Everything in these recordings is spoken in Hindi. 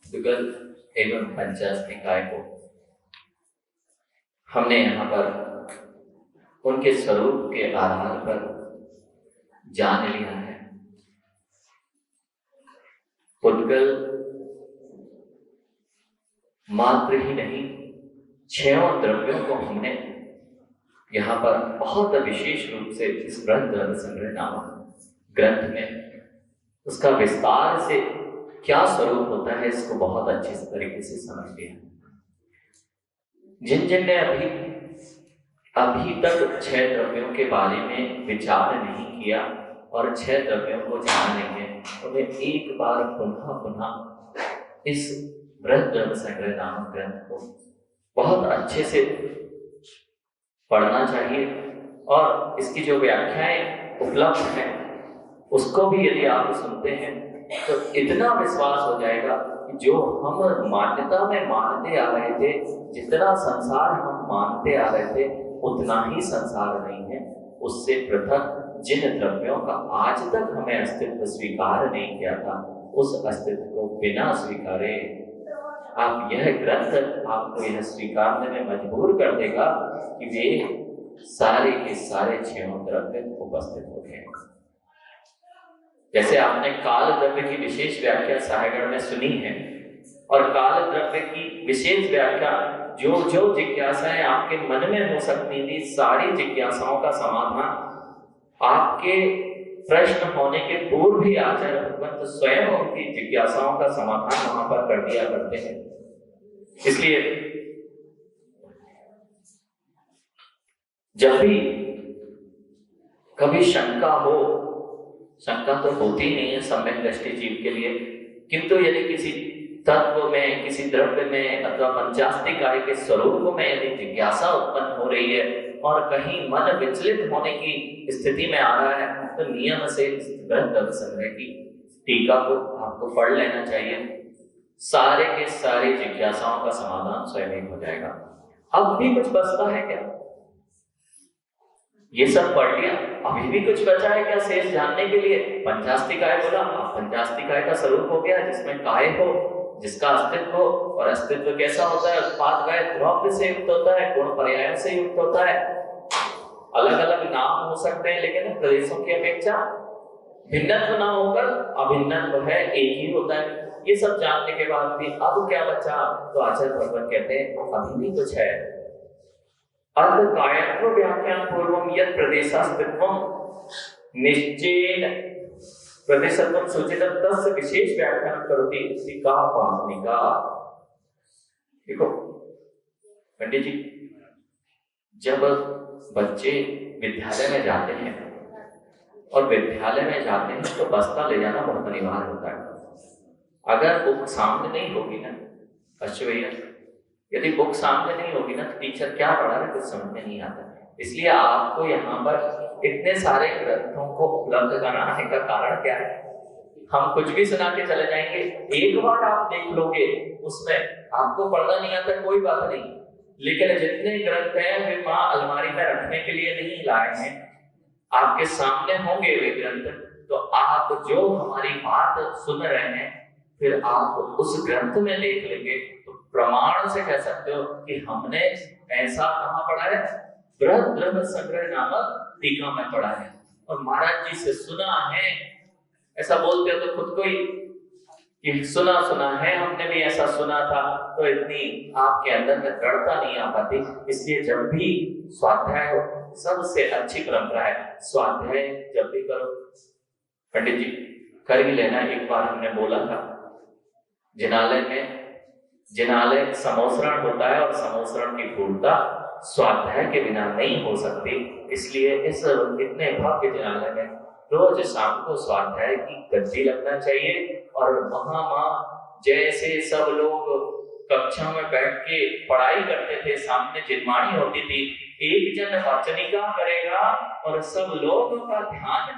युगल एवं पंचाश निकाय को हमने यहाँ पर उनके स्वरूप के आधार पर जान लिया है। पुद्गल मात्र ही नहीं, 6 द्रव्यों को हमने यहाँ पर बहुत विशेष रूप से इस ग्रंथ धर्म संग्रह नामक ग्रंथ में उसका विस्तार से क्या स्वरूप होता है इसको बहुत अच्छे तरीके से समझ लिया। जिन जिन ने अभी तक 6 द्रव्यों के बारे में विचार नहीं किया और 6 द्रव्यों को जान लेंगे, उन्हें एक बार पुनः इस ग्रंथ धर्म संग्रह नामक ग्रंथ को बहुत अच्छे से पढ़ना चाहिए और इसकी जो व्याख्याएं उपलब्ध हैं उसको भी यदि आप सुनते हैं तो इतना विश्वास हो जाएगा कि जो हम मान्यता में मानते आ रहे थे, जितना संसार हम मानते आ रहे थे उतना ही संसार नहीं है। उससे पृथक जिन द्रव्यों का आज तक हमें अस्तित्व स्वीकार नहीं किया था, उस अस्तित्व को बिना स्वीकारे आप यह ग्रंथ आपको यह स्वीकारने में मजबूर कर देगा कि वे सारे के सारे 6 द्रव्य उपस्थित हो गए। जैसे आपने काल द्रव्य की विशेष व्याख्या साहेगढ़ में सुनी है और काल द्रव्य की विशेष व्याख्या जो जो जिज्ञासाएं आपके मन में हो सकती थी, सारी जिज्ञासाओं का समाधान आपके प्रश्न होने के पूर्व ही आचार्य भगवंत स्वयं उनकी जिज्ञासाओं का समाधान वहां पर कर दिया करते हैं। इसलिए जब भी कभी शंका हो, शंका तो होती नहीं है सम्यक दृष्टि जीव के लिए, किंतु यदि किसी तत्व में, किसी द्रव्य में अथवा पंचास्तिकाय के स्वरूप में यदि जिज्ञासा उत्पन्न हो रही है और कहीं मन विचलित होने की स्थिति में आ रहा है, तो नियम से इस ग्रंथ धर्म संग्रह की टीका को आपको पढ़ लेना चाहिए। सारे के सारे जिज्ञासाओं का समाधान स्वयं हो जाएगा। अब भी कुछ बचता है क्या? ये सब पढ़ लिया, अभी भी कुछ बचा है क्या शेष जानने के लिए? पंचास्तिकाय बोला, पंचास्तिकाय का स्वरूप हो गया जिसमें काय हो, जिसका अस्तित्व हो, और अस्तित्व कैसा होता है? उत्पाद वय द्रव्य से युक्त होता है, गुण पर्यायों से युक्त होता है। अलग अलग नाम हो सकते हैं लेकिन प्रदेशों की अपेक्षा भिन्नत्व ना होकर अभिन्नत्व है, एक ही होता है। ये सब जानने के बाद भी अब क्या बचा? तो आचार्य भगवत कहते हैं अभी भी कुछ है। अर्थ कायत्व व्याख्यान पूर्वम यत् प्रदेशास्तित्वम निश्चयेन प्रदेशत्वम सूचितम तस्य विशेष व्याख्यान करोति इसी का पावनिका। देखो पंडित जी, जब बच्चे विद्यालय में जाते हैं और विद्यालय में जाते हैं तो बस्ता ले जाना बहुत अनिवार्य होता है। अगर बुक सामने नहीं होगी ना, अच्छा भैया, यदि बुक सामने नहीं होगी ना तो टीचर क्या पढ़ा रहा है कुछ समझ में नहीं आता। इसलिए आपको यहाँ पर इतने सारे ग्रंथों को उपलब्ध कराने का कारण क्या है? हम कुछ भी सुना के चले जाएंगे, एक बार आप देख लोगे, उसमें आपको पढ़ना नहीं आता कोई बात नहीं, लेकिन जितने ग्रंथ हैं वे माँ अलमारी में रखने के लिए नहीं लाए हैं, आपके सामने होंगे वे ग्रंथ। तो आप जो हमारी बात सुन रहे हैं फिर आप उस ग्रंथ में देख लेंगे तो प्रमाण से कह सकते हो कि हमने ऐसा कहाँ पढ़ा है? ग्रंथ धर्म संग्रह नामक टीका में पढ़ा है और महाराज जी से सुना है। ऐसा बोलते हो तो खुद को ही कि सुना सुना है, हमने भी ऐसा सुना था, तो इतनी आपके अंदर में दृढ़ता नहीं आ पाती। इसलिए जब भी स्वाध्याय हो, सबसे अच्छी परंपरा है स्वाध्याय जब भी करो पंडित जी कर ही लेना। एक बार हमने बोला था जिनालय में, जिनालय समोसरण होता है और समोसरण की पूर्णता स्वाध्याय के बिना नहीं हो सकती। इसलिए इस इतने भव्य जिनालय में रोज शाम को स्वाध्याय की गद्दी लगना चाहिए और वहां जैसे सब लोग कक्षा में बैठ के पढ़ाई करते थे, सामने जिनवाणी होती थी, एक जन वचनिका करेगा और सब लोगों का ध्यान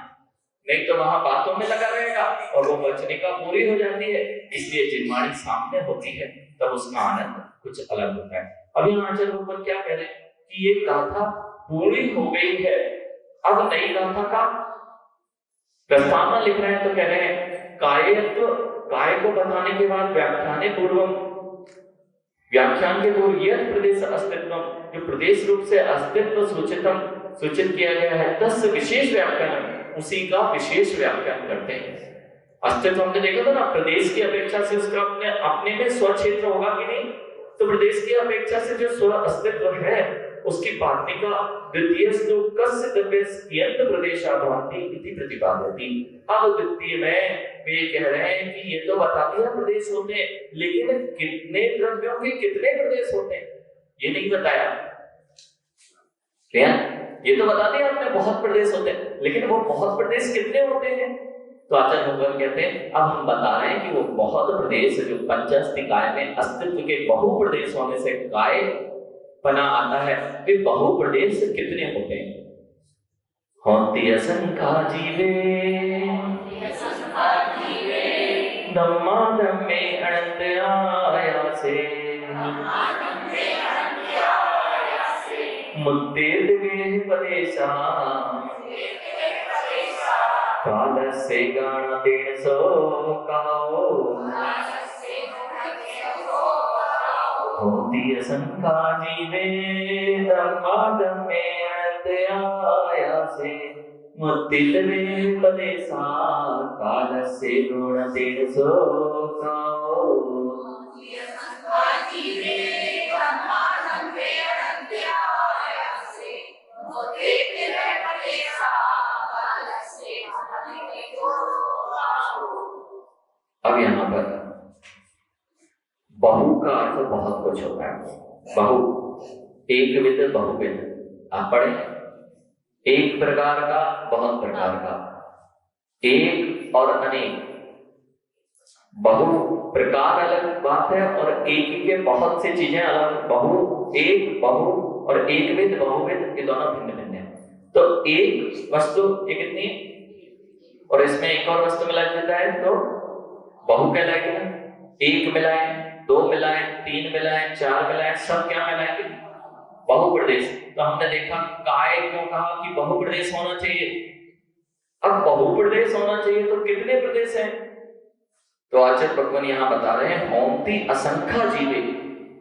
नहीं तो वहां बातों में लगा रहेगा और वो वचनिका पूरी हो जाती है। इसलिए जिनवाणी सामने होती है तब उसका आनंद कुछ अलग होता है। अभी आचार्य भगवान क्या कह रहे हैं कि ये गाथा पूरी हो गई है, अब नई गाथा का प्रस्तावना लिख रहे हैं तो कह रहे हैं कायत्व काय को बताने के बाद व्याख्यान के पूर्व यत् प्रदेश अस्तित्वम, जो प्रदेश रूप से अस्तित्व सूचित किया गया है, तस्य विशेष व्याख्यान, उसी का विशेष व्याख्यान करते हैं। अस्तित्व हमने देखा था ना, प्रदेश की अपेक्षा से उसका अपने में स्व क्षेत्र होगा कि नहीं, तो प्रदेश की अपेक्षा से जो स्व अस्तित्व है उसकी पाठनिका द्वितीयस्तु कस्य दिव्यस्यन्त प्रदेशाभान्ति इति प्रतिपादयति। अब द्वितीय में वे कह रहे हैं कि ये तो बताते हैं प्रदेश होते हैं, लेकिन कितने द्रव्यों के कितने प्रदेश होते हैं ये नहीं बताया। क्या ये तो बता दिया आपने बहुत प्रदेश होते हैं, लेकिन वो बहुत प्रदेश कितने होते हैं? तो आचार्य भगवान कहते हैं अब हम बता रहे हैं कि वो बहुत प्रदेश जो पंचास्ति काय में अस्तित्व के बहु प्रदेश होने से काय पना आता है, वे बहु प्रदेश कितने होते हैं? होती असंख्या जीवे धम्माधम में अनंत आयासे मुक्ते दिव्य प्रदेशा काल से गणतेन सो कहो होती असंख्या जीवे धम्माधम में अनंत आयासे मुक्ति दिव्य प्रदेशा काल से गणतेन सो कहो। अब यहाँ पर बहु का अर्थ बहुत कुछ होता है। बहु एक विध बहुविध, आप पढ़े, एक प्रकार का बहुत प्रकार का, एक और अनेक। बहु प्रकार अलग बात है और एक के बहुत सी चीजें अलग। बहु एक बहु और एक विध बहुविध, ये दोनों भिन्न भिन्न है। तो एक वस्तु ये कितनी है और इसमें एक और वस्तु मिला देता है तो बहु कहलाएगी ना। एक मिलाए, दो मिलाए, तीन मिलाए, चार मिलाए, सब क्या मिलाएंगे? बहु प्रदेश। तो हमने देखा काय क्यों कहा कि बहु प्रदेश होना चाहिए। अब बहु प्रदेश होना चाहिए तो कितने प्रदेश हैं? तो आचार्य भगवान यहां बता रहे हैं होंती असंख्या जीवे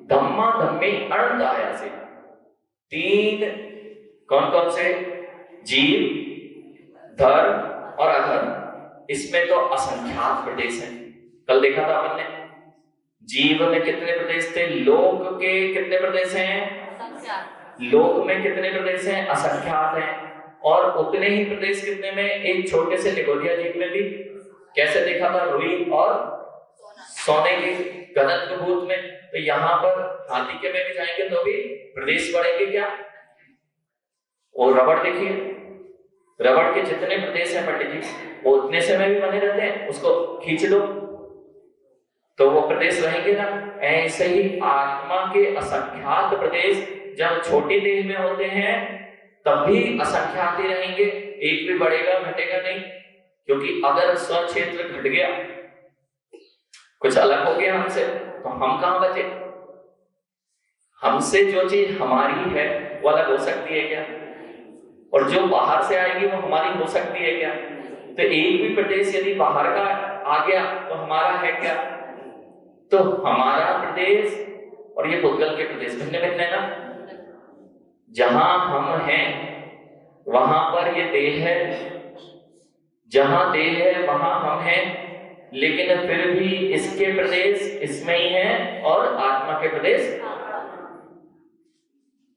धम्मा धम्मे अनंत आयासे। तीन कौन कौन से? जीव, धर्म और अधर्म। इसमें तो असंख्यात प्रदेश हैं। कल देखा था हमने जीव में कितने प्रदेश थे, लोक के कितने प्रदेश हैं, लोक में कितने प्रदेश हैं, असंख्यात हैं। और उतने ही प्रदेश कितने में, एक छोटे से निगोरिया जीव में भी कैसे देखा था, रुई और सोने के घनत्व भूत में। तो यहाँ पर हाथी के में भी जाएंगे तो भी प्रदेश बढ़ेंगे क्या? और रबड़ देखिए, रबड़ के जितने प्रदेश हैं पंडित जी वो उतने समय भी बने रहते हैं, उसको खींच दो तो वो प्रदेश रहेंगे ना। ऐसे ही आत्मा के असंख्यात प्रदेश जब छोटी देह में होते हैं तब भी असंख्यात ही रहेंगे, एक भी बढ़ेगा घटेगा नहीं। क्योंकि अगर स्व क्षेत्र घट गया, कुछ अलग हो गया हमसे, तो हम कहां बचे? हमसे जो चीज हमारी है वो अलग हो सकती है क्या? और जो बाहर से आएगी वो हमारी हो सकती है क्या? तो एक भी प्रदेश यदि बाहर का आ गया तो हमारा है क्या? तो हमारा प्रदेश और ये भूतल के प्रदेश भिन्न भिन्न है ना। जहां हम हैं वहां पर ये देह है, जहां देह है वहां हम हैं, लेकिन फिर भी इसके प्रदेश इसमें ही हैं और आत्मा के प्रदेश।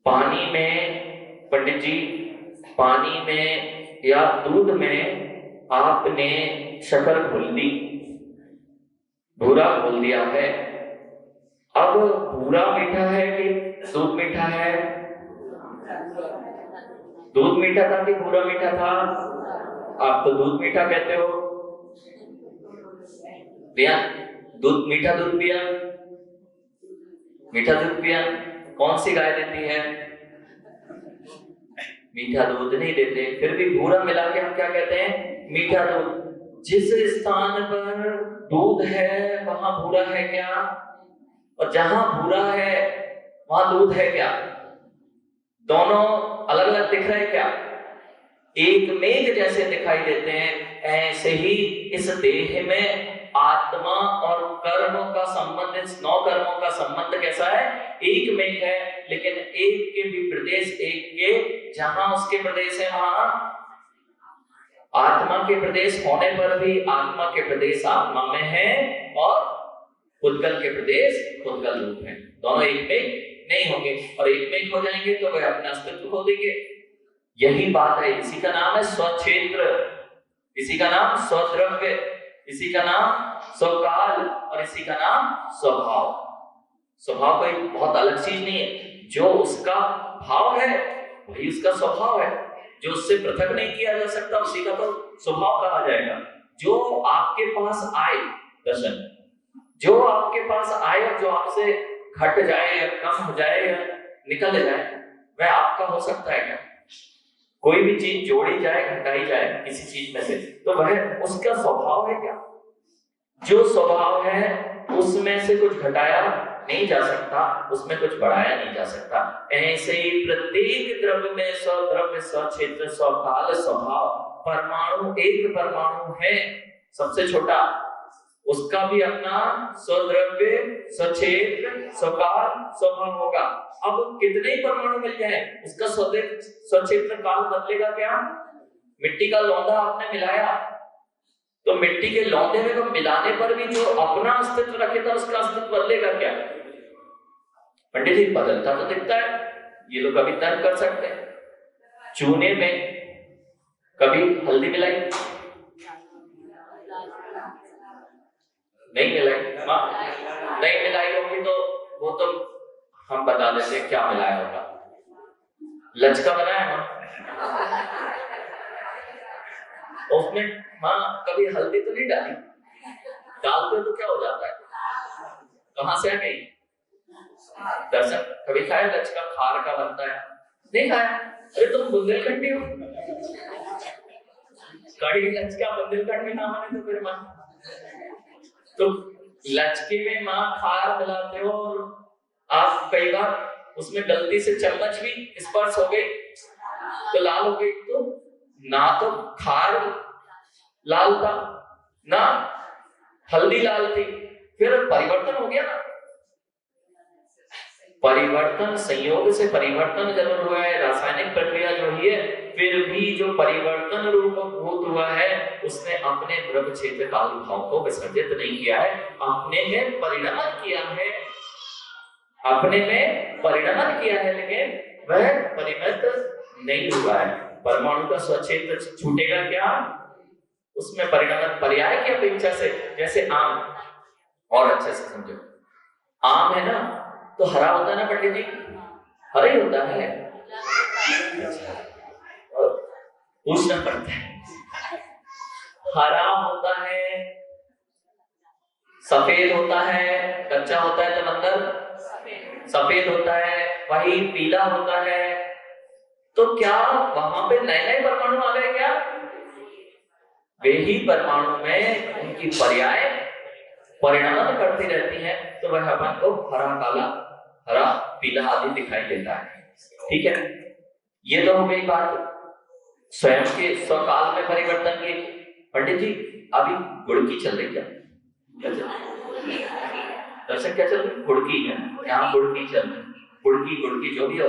पानी में पंडित जी, पानी में या दूध में आपने शक्कर घोल दी, भूरा घोल दिया है। अब भूरा मीठा है कि दूध मीठा है? दूध मीठा था कि भूरा मीठा था? आप तो दूध मीठा कहते हो। पिया दूध, मीठा दूध पिया, मीठा दूध पिया। कौन सी गाय देती है? मीठा दूध नहीं देते, फिर भी भूरा मिला के हम क्या कहते हैं? मीठा दूध। जिस स्थान पर दूध है वहां भूरा है क्या? और जहां भूरा है वहां दूध है क्या? दोनों अलग अलग दिख रहे हैं क्या? एक मेघ जैसे दिखाई देते हैं, ऐसे ही इस देह में आत्मा और कर्म का संबंध, इस 9 कर्मों का संबंध कैसा है? एक में है, लेकिन एक के भी प्रदेश, एक के जहां उसके प्रदेश है वहां आत्मा के प्रदेश होने पर भी आत्मा के प्रदेश आत्मा में है और पुद्गल के प्रदेश पुद्गल रूप है। दोनों एक में नहीं होंगे, और एक में हो जाएंगे तो वह अपना अस्तित्व खो देंगे। यही बात है, इसी का नाम है स्वक्षेत्र, इसी का नाम स्वद्रव्य, इसी का नाम स्वकाल और इसी का नाम स्वभाव। स्वभाव कोई बहुत अलग चीज नहीं है, जो उसका भाव है वही उसका स्वभाव है, जो उससे पृथक नहीं किया जा सकता उसी का तो स्वभाव कहा जाएगा। जो आपके पास आए दर्शन, जो आपके पास आए और जो आपसे घट जाए या कम हो जाए या निकल जाए, वह आपका हो सकता है क्या? कोई भी चीज जोड़ी जाए घटाई जाए किसी चीज में से, तो वह उसका स्वभाव है क्या? जो स्वभाव है उसमें से कुछ घटाया नहीं जा सकता, उसमें कुछ बढ़ाया नहीं जा सकता। ऐसे ही प्रत्येक द्रव्य में स्वद्रव्य, स्वक्षेत्र, स्वकाल, स्वभाव, परमाणु एक परमाणु है सबसे छोटा, उसका भी अपना स्वद्रव्य, स्वक्षेत्र, स्वकाल, स्वभाव होगा। अब कितने परमाणु मिल जाए उसका स्वक्षेत्र काल बदलेगा क्या? मिट्टी का लौंदा आपने मिलाया तो मिट्टी के लौंदे में को मिलाने पर भी जो अपना अस्तित्व रखेगा उसका अस्तित्व बदलेगा क्या? पंडित जी बदलता तो दिखता है, ये लोग अभी तर्क कर सकते हैं। चूने में कभी हल्दी मिलाई? नहीं मिलाई, नहीं मिलाई होगी तो वो तो हम बता देते क्या मिलाया होगा। लचका बनाया मां, उसमें मां कभी हल्दी तो नहीं डाली, डालते तो क्या हो जाता है? कहां से आ गई? दर्शन कभी खाया लचका खार का बनता है? नहीं खाया। अरे तुम बुंदेलखंडी हो, कड़ी लचका बुंदेलखंड में ना माने तो फिर मां तो लचके में मां खार मिलाते हो, और आप कई बार उसमें गलती से चम्मच भी स्पर्श हो गई तो लाल हो गई, तो ना तो खार लाल था ना हल्दी लाल थी, फिर परिवर्तन हो गया ना। परिवर्तन, संयोग से परिवर्तन जरूर हुआ है, रासायनिक प्रक्रिया जो ही है, फिर भी जो परिवर्तन रूप भूत हुआ है उसने अपने द्रव्य क्षेत्र काल भाव को विसर्जित नहीं किया है, अपने में परिणमन किया है, अपने में परिणमन किया है, लेकिन वह परिणत नहीं हुआ है। परमाणु का स्वक्षेत्र छूटेगा क्या? उसमें परिणमन पर्याय की अपेक्षा से, जैसे आम, और अच्छे से समझो, आम है ना तो हरा होता है ना पंडित जी, हरा ही होता है, पूछना पड़ता है, हरा होता है, सफेद होता है, कच्चा होता है तो अंदर सफेद होता है, वही पीला होता है, तो क्या वहां पे नए नए परमाणु आ गए क्या? वे ही परमाणु में उनकी पर्याय परिणमन करती रहती हैं, तो वह अपन को हरा, काला, हरा, पीला आदि दिखाई देता है। ठीक है, ये तो हो गई बात स्वयं के स्वकाल में परिवर्तन की। पंडित जी अभी गुड़ की चल रही क्या? दर्शक क्या चल रही? गुड़ की है, यहाँ गुड़ की चल रही, गुड़ की जो भी हो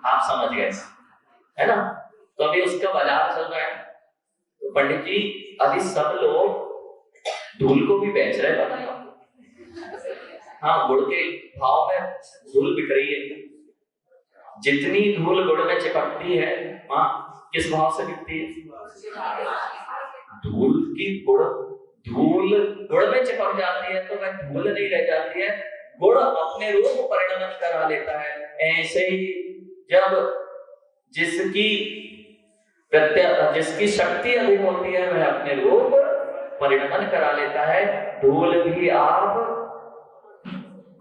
आप समझ गए है ना। तो अभी उसका बाजार चल रहा है, तो पंडित जी अभी सब लोग धूल को भी बेच रहे हैं, हाँ, गुड़ के भाव में धूल बिक रही है। जितनी धूल गुड़ में चिपकती है मां किस भाव से बिकती है? धूल की धूल गुड़ में चिपक जाती है तो वह धूल नहीं रह जाती है, गुड़ अपने रूप परिणमन करा लेता है। ऐसे ही जब जिसकी शक्ति अधिक होती है वह अपने रूप परिणमन करा लेता है। धूल भी आप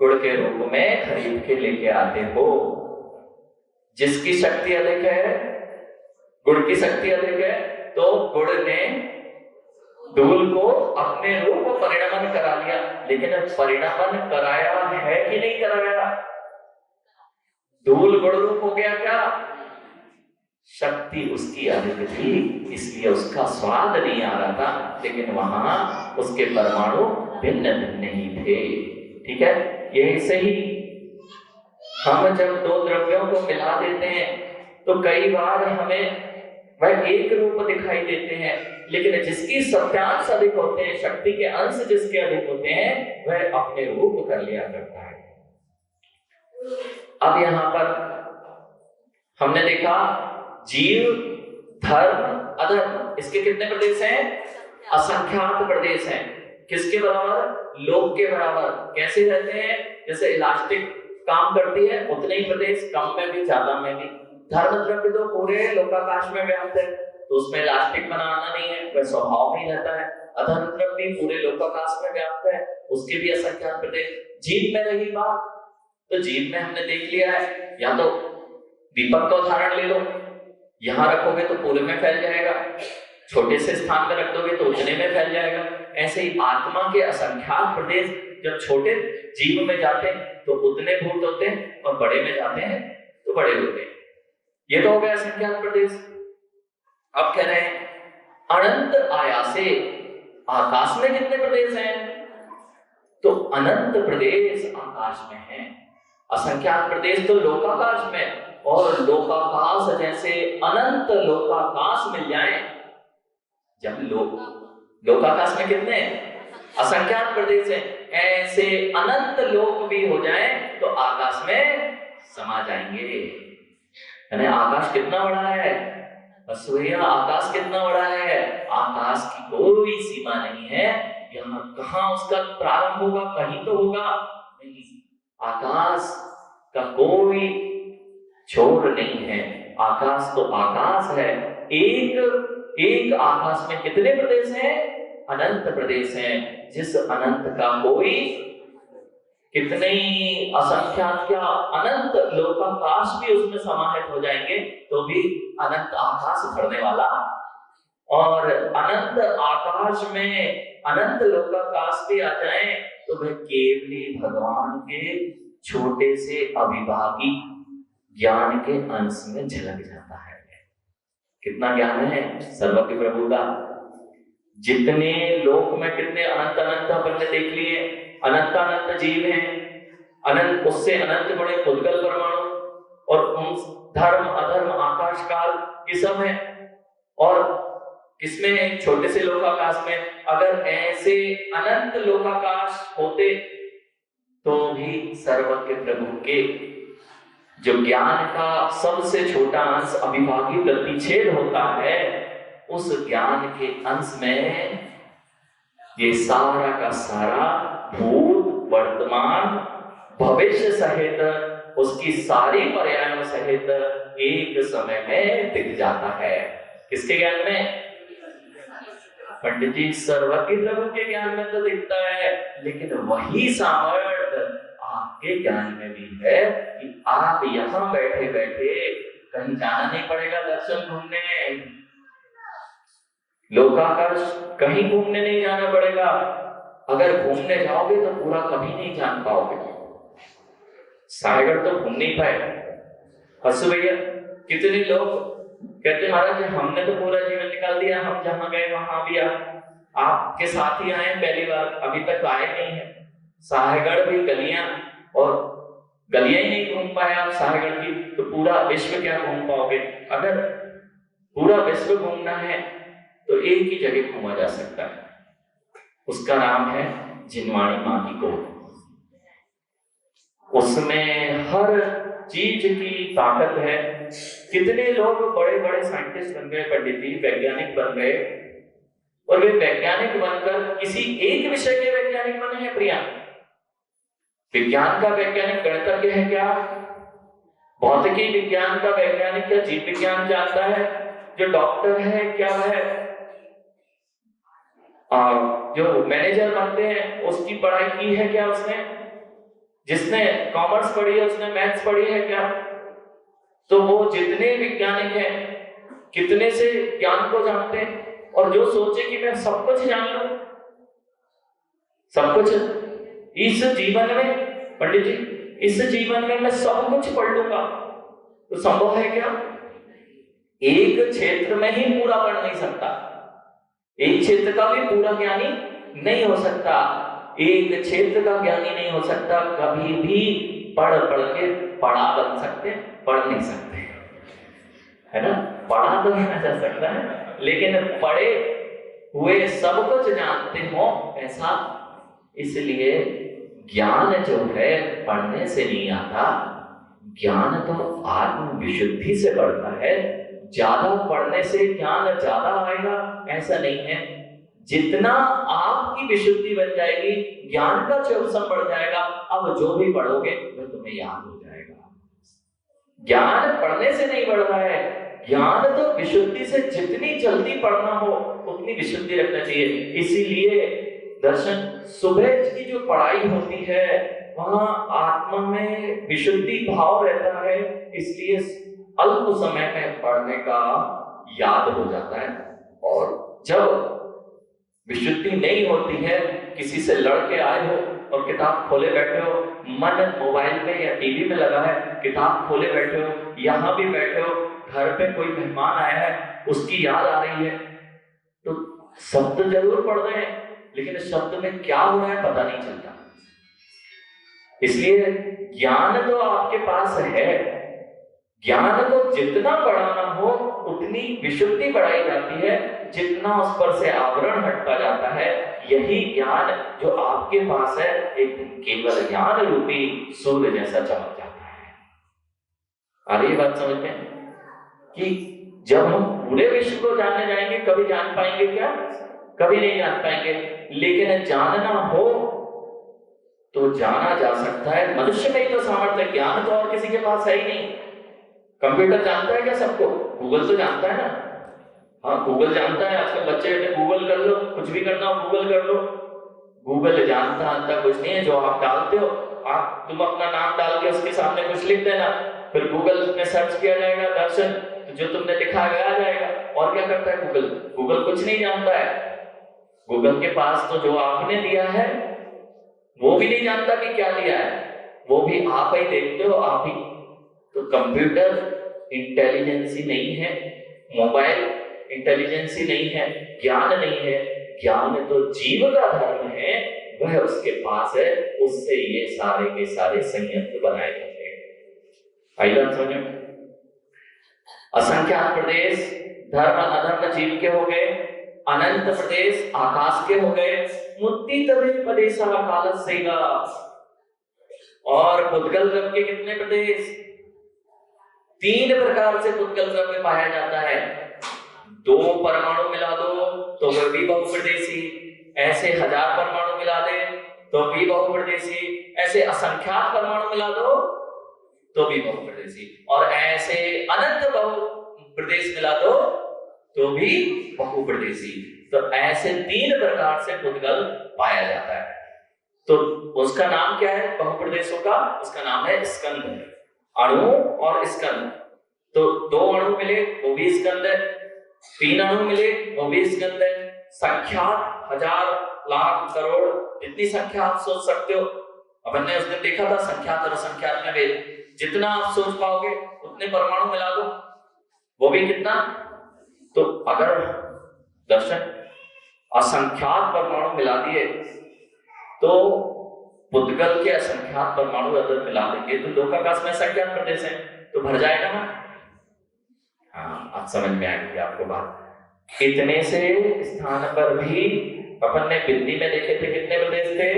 गुड़ के रूप में खरीद के लेके आते हो। जिसकी शक्ति अधिक है, गुड़ की शक्ति अधिक है, तो गुड़ ने धूल को अपने रूप परिणमन करा लिया, लेकिन परिणमन कराया है कि नहीं कराया? धूल गुड़ रूप हो गया क्या? शक्ति उसकी अधिक थी, इसलिए उसका स्वाद नहीं आ रहा था, लेकिन वहां उसके परमाणु भिन्न भिन्न ही थे। ठीक है, यही सही। हम जब दो द्रव्यों को मिला देते हैं तो कई बार हमें वह एक रूप दिखाई देते हैं, लेकिन जिसकी सत्यांश अधिक होते हैं, शक्ति के अंश जिसके अधिक होते हैं, वह अपने रूप कर लिया करता है। अब यहां पर हमने देखा जीव, धर्म, अधर्म, इसके कितने प्रदेश हैं? असंख्यात प्रदेश हैं। किसके बराबर? लोक के बराबर। कैसे रहते हैं? जैसे इलास्टिक काम करती है उतने ही प्रदेश, कम में भी ज्यादा में भी। धर्म द्रव्य तो पूरे लोकाकाश में व्याप्त है, तो उसमें इलास्टिक बनाना नहीं है, वह स्वभाव में ही रहता है। अधर्म द्रव्य पूरे लोकाकाश में व्याप्त है, उसके भी असंख्यात प्रदेश। जीव में रही बात, तो जीव में हमने देख लिया है, या तो दीपक का उदाहरण ले लो, यहां रखोगे तो पूरे में फैल जाएगा, छोटे से स्थान में रख दोगे तो उतने में फैल जाएगा। ऐसे ही आत्मा के असंख्यात प्रदेश जब छोटे जीव में जाते हैं तो उतने भूत होते हैं, और बड़े में जाते हैं तो बड़े होते हैं। ये तो हो गया असंख्यात प्रदेश। अब कह रहे हैं अनंत आयासे, आकाश में कितने प्रदेश हैं? तो अनंत प्रदेश आकाश में हैं। असंख्यात प्रदेश तो लोकाकाश में, और लोकाकाश जैसे अनंत लोकाकाश मिल जाए। जब लोकाकाश में कितने असंख्यात प्रदेश हैं, ऐसे अनंत लोक भी हो जाए तो आकाश में समा जाएंगे। यानी आकाश कितना बड़ा है? बस भैया, आकाश कितना बड़ा है? आकाश की कोई सीमा नहीं है। यहाँ कहाँ उसका प्रारंभ होगा? कहीं तो होगा नहीं। आकाश का कोई छोर नहीं है, आकाश तो आकाश है। एक आकाश में कितने प्रदेश हैं? अनंत प्रदेश हैं। जिस अनंत का कोई कितने ही असंख्यात क्या अनंत लोकाकाश भी उसमें समाहित हो जाएंगे तो भी अनंत आकाश भरने वाला। और अनंत आकाश में अनंत लोकाकाश भी आ जाए तो वह केवली भगवान के छोटे से अविभागी ज्ञान के अंश में झलक जाता है। कितना ज्ञान है सर्वज्ञ प्रभु का। जितने लोक में कितने अनंत अनंत अपन ने देख लिए, अनंत अनंत जीव हैं, अनंत उससे अनंत बड़े उद्गल परमाणु, और उन धर्म अधर्म आकाश काल ये सब है। और किसमें? छोटे से लोकाकाश में। अगर ऐसे अनंत लोकाकाश होते तो भी सर्वज्ञ प्रभु के जो ज्ञान का सबसे छोटा अंश अविभागी प्रतिच्छेद होता है, उस ज्ञान के अंश में ये सारा का सारा भूत वर्तमान भविष्य सहित उसकी सारी पर्यायों सहित एक समय में दिख जाता है। किसके ज्ञान में? पंडित जी, सर्वज्ञ प्रभु के ज्ञान में तो दिखता है, लेकिन वही सामर्थ्य आपके ज्ञान में भी है कि आप यहां बैठे बैठे कहीं जाना नहीं पड़ेगा दर्शन घूमने, लोकाकाश कहीं घूमने नहीं जाना पड़ेगा। अगर घूमने जाओगे तो पूरा कभी नहीं जान पाओगे। साहेगढ़ तो घूम नहीं पाए। हंसू भैया, कितने लोग कहते महाराज हमने तो पूरा जीवन निकाल दिया, हम जहां गए वहां भी आपके साथ ही आए, पहली बार अभी तक आए नहीं है। साहेगढ़ भी गलियां और गलियां ही नहीं घूम पाए आप साहेगढ़ की, तो पूरा विश्व क्या घूम पाओगे? अगर पूरा विश्व घूमना है तो एक ही जगह घूमा जा सकता है, उसका नाम है जिनवाणी मां की गोद। उसमें हर चीज की ताकत है। कितने लोग बड़े बड़े साइंटिस्ट बन गए, पंडित जी वैज्ञानिक बन गए, और वे वैज्ञानिक बनकर किसी एक विषय के वैज्ञानिक बने हैं। प्रिया, विज्ञान का वैज्ञानिक गणितज्ञ है क्या? भौतिकी विज्ञान का वैज्ञानिक क्या जीव विज्ञान जानता है? जो डॉक्टर है क्या है? जो मैनेजर बनते हैं उसकी पढ़ाई की है क्या उसने? जिसने कॉमर्स पढ़ी है उसने मैथ्स पढ़ी है क्या? तो वो जितने वैज्ञानिक हैं कितने से ज्ञान को जानते हैं। और जो सोचे कि मैं सब कुछ जान लूं, सब कुछ इस जीवन में, पंडित जी इस जीवन में मैं सब कुछ पढ़ लूंगा, तो संभव है क्या? एक क्षेत्र में ही पूरा पढ़ नहीं सकता, एक क्षेत्र का भी पूरा ज्ञानी नहीं हो सकता। एक क्षेत्र का ज्ञानी नहीं हो सकता, कभी भी पढ़ पढ़ के पढ़ा बन सकते, पढ़ नहीं सकते, है ना। पढ़ा तो बना जा सकता है, लेकिन पढ़े हुए सब कुछ जानते हो ऐसा। इसलिए ज्ञान जो है पढ़ने से नहीं आता, ज्ञान तो आत्म विशुद्धि से बढ़ता है। ज्यादा पढ़ने से ज्ञान ज्यादा आएगा ऐसा नहीं है। जितना आपकी विशुद्धि बन जाएगी, ज्ञान का चौसम बढ़ जाएगा, अब जो भी पढ़ोगे वह तुम्हें याद हो जाएगा। ज्ञान पढ़ने से नहीं बढ़ रहा है, ज्ञान तो विशुद्धि से जितनी जल्दी पढ़ना हो उतनी विशुद्धि रखना चाहिए। इसीलिए दर्शन सुबह की जो पढ़ाई होती है वहां आत्मा में विशुद्धि भाव रहता है, इसलिए अल्प समय में पढ़ने का याद हो जाता है। और जब विशुद्धि नहीं होती है, किसी से लड़के आए हो और किताब खोले बैठे हो, मन मोबाइल में या टीवी में लगा है, किताब खोले बैठे हो, यहाँ भी बैठे हो, घर पे कोई मेहमान आया है उसकी याद आ रही है, तो शब्द जरूर पढ़ रहे हैं लेकिन शब्द में क्या हो रहा है पता नहीं चलता। इसलिए ज्ञान तो आपके पास है, ज्ञान को जितना बढ़ाना हो उतनी विशुद्धि बढ़ाई जाती है, जितना उस पर से आवरण हटता जाता है। यही ज्ञान जो आपके पास है एक दिन केवल ज्ञान रूपी सूर्य जैसा चमक जाता है। आ रही बात समझ में कि जब हम पूरे विश्व को जानने जाएंगे कभी जान पाएंगे क्या? कभी नहीं जान पाएंगे। लेकिन जानना हो तो जाना जा सकता है। मनुष्य में ही तो सामर्थ्य, ज्ञान तो और किसी के पास है ही नहीं। कंप्यूटर जानता है क्या सबको? गूगल तो जानता है ना। हाँ, गूगल जानता है। आजकल बच्चे कहते गूगल कर लो, कुछ भी करना हो गूगल कर लो। गूगल जानता कुछ नहीं है, जो आप डालते हो, आप तुम अपना नाम डाल के उसके सामने कुछ लिख देना, फिर गूगल में सर्च किया जाएगा दर्शन, तो जो तुमने लिखा है आ जाएगा। और क्या करता है गूगल? गूगल कुछ नहीं जानता है। गूगल के पास तो जो आपने दिया है वो भी नहीं जानता कि क्या दिया है, वो भी आप ही देखते हो, आप ही। तो कंप्यूटर इंटेलिजेंसी नहीं है, मोबाइल इंटेलिजेंसी नहीं है, ज्ञान नहीं है। ज्ञान तो जीव का धर्म है, वह उसके पास है, उससे ये सारे के सारे संयंत्र बनाए जाते हैं। आई बात समझ में? असंख्यात प्रदेश धर्म अधर्म जीव के हो गए, अनंत प्रदेश आकाश के हो गए, मुक्ति तभी प्रदेश कालस्येगा। और पुद्गल द्रव्य के कितने प्रदेश? 3 प्रकार से पुद्गल द्रव्य पाया जाता है। 2 परमाणु मिला दो तो वह भी बहुप्रदेशी, ऐसे 1000 परमाणु मिला दे तो भी बहुप्रदेशी, ऐसे असंख्यात परमाणु मिला दो तो भी बहुप्रदेशी, और ऐसे अनंत बहुप्रदेश मिला दो तो भी बहुप्रदेशी। तो ऐसे 3 प्रकार से पुद्गल पाया जाता है। तो उसका नाम क्या है बहुप्रदेशों का? उसका नाम है स्कंद, अणु और स्कंद। तो 2 अणु मिले वो भी स्कंद है, 3 अणु मिले वो भी स्कंद है। संख्यात 1000 लाख करोड़ जितनी संख्या आप सोच सकते हो, अपन ने उस दिन देखा था संख्यात और असंख्यात में भेद, जितना आप सोच पाओगे उतने परमाणु मिला दो, वो भी कितना? तो अगर दर्शन असंख्यात परमाणु मिला दिए तो पुद्गल के असंख्यात परमाणु अगर मिला देंगे तो लोकाकाश में असंख्यात प्रदेश है, तो भर जाएगा ना। हाँ, अब समझ में आएगी आपको बात। इतने से स्थान पर भी अपन ने बिंदी में देखे थे कितने प्रदेश थे?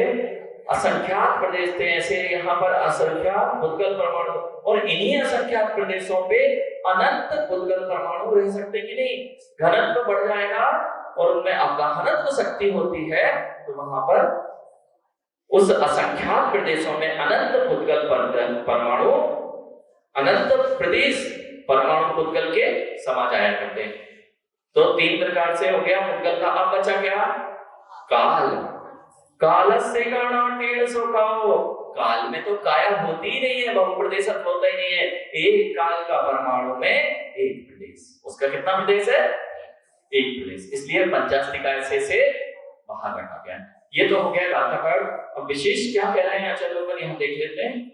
असंख्यात प्रदेश थे। ऐसे यहाँ पर असंख्यात पुद्गल परमाणु, और इन्हीं असंख्यात प्रदेशों पे अनंत पुद्गल परमाणु रह सकते कि नहीं? घनत्व बढ़ जाएगा और उनमें अवगाहनत्व शक्ति होती है, तो वहां पर उस असंख्यात प्रदेशों में अनंत पुद्गल परमाणु, अनंत प्रदेश परमाणु पुद्गल के समा जाया करते हैं। तो 3 प्रकार से हो गया पुद्गल का। अब बचा क्या? काल। कालस्य गणाटेन सोकाओ। काल में तो काया होती ही नहीं है, बहुप्रदेशक होता ही नहीं है। एक काल का परमाणु में एक प्रदेश, उसका कितना प्रदेश है? एक प्रदेश। इसलिए पंचास्तिकाय से बाहर रखा गया। ये तो हो गया गाथाकार। अब विशेष क्या कह रहे हैं आचार्य लोग, यहाँ देख लेते हैं।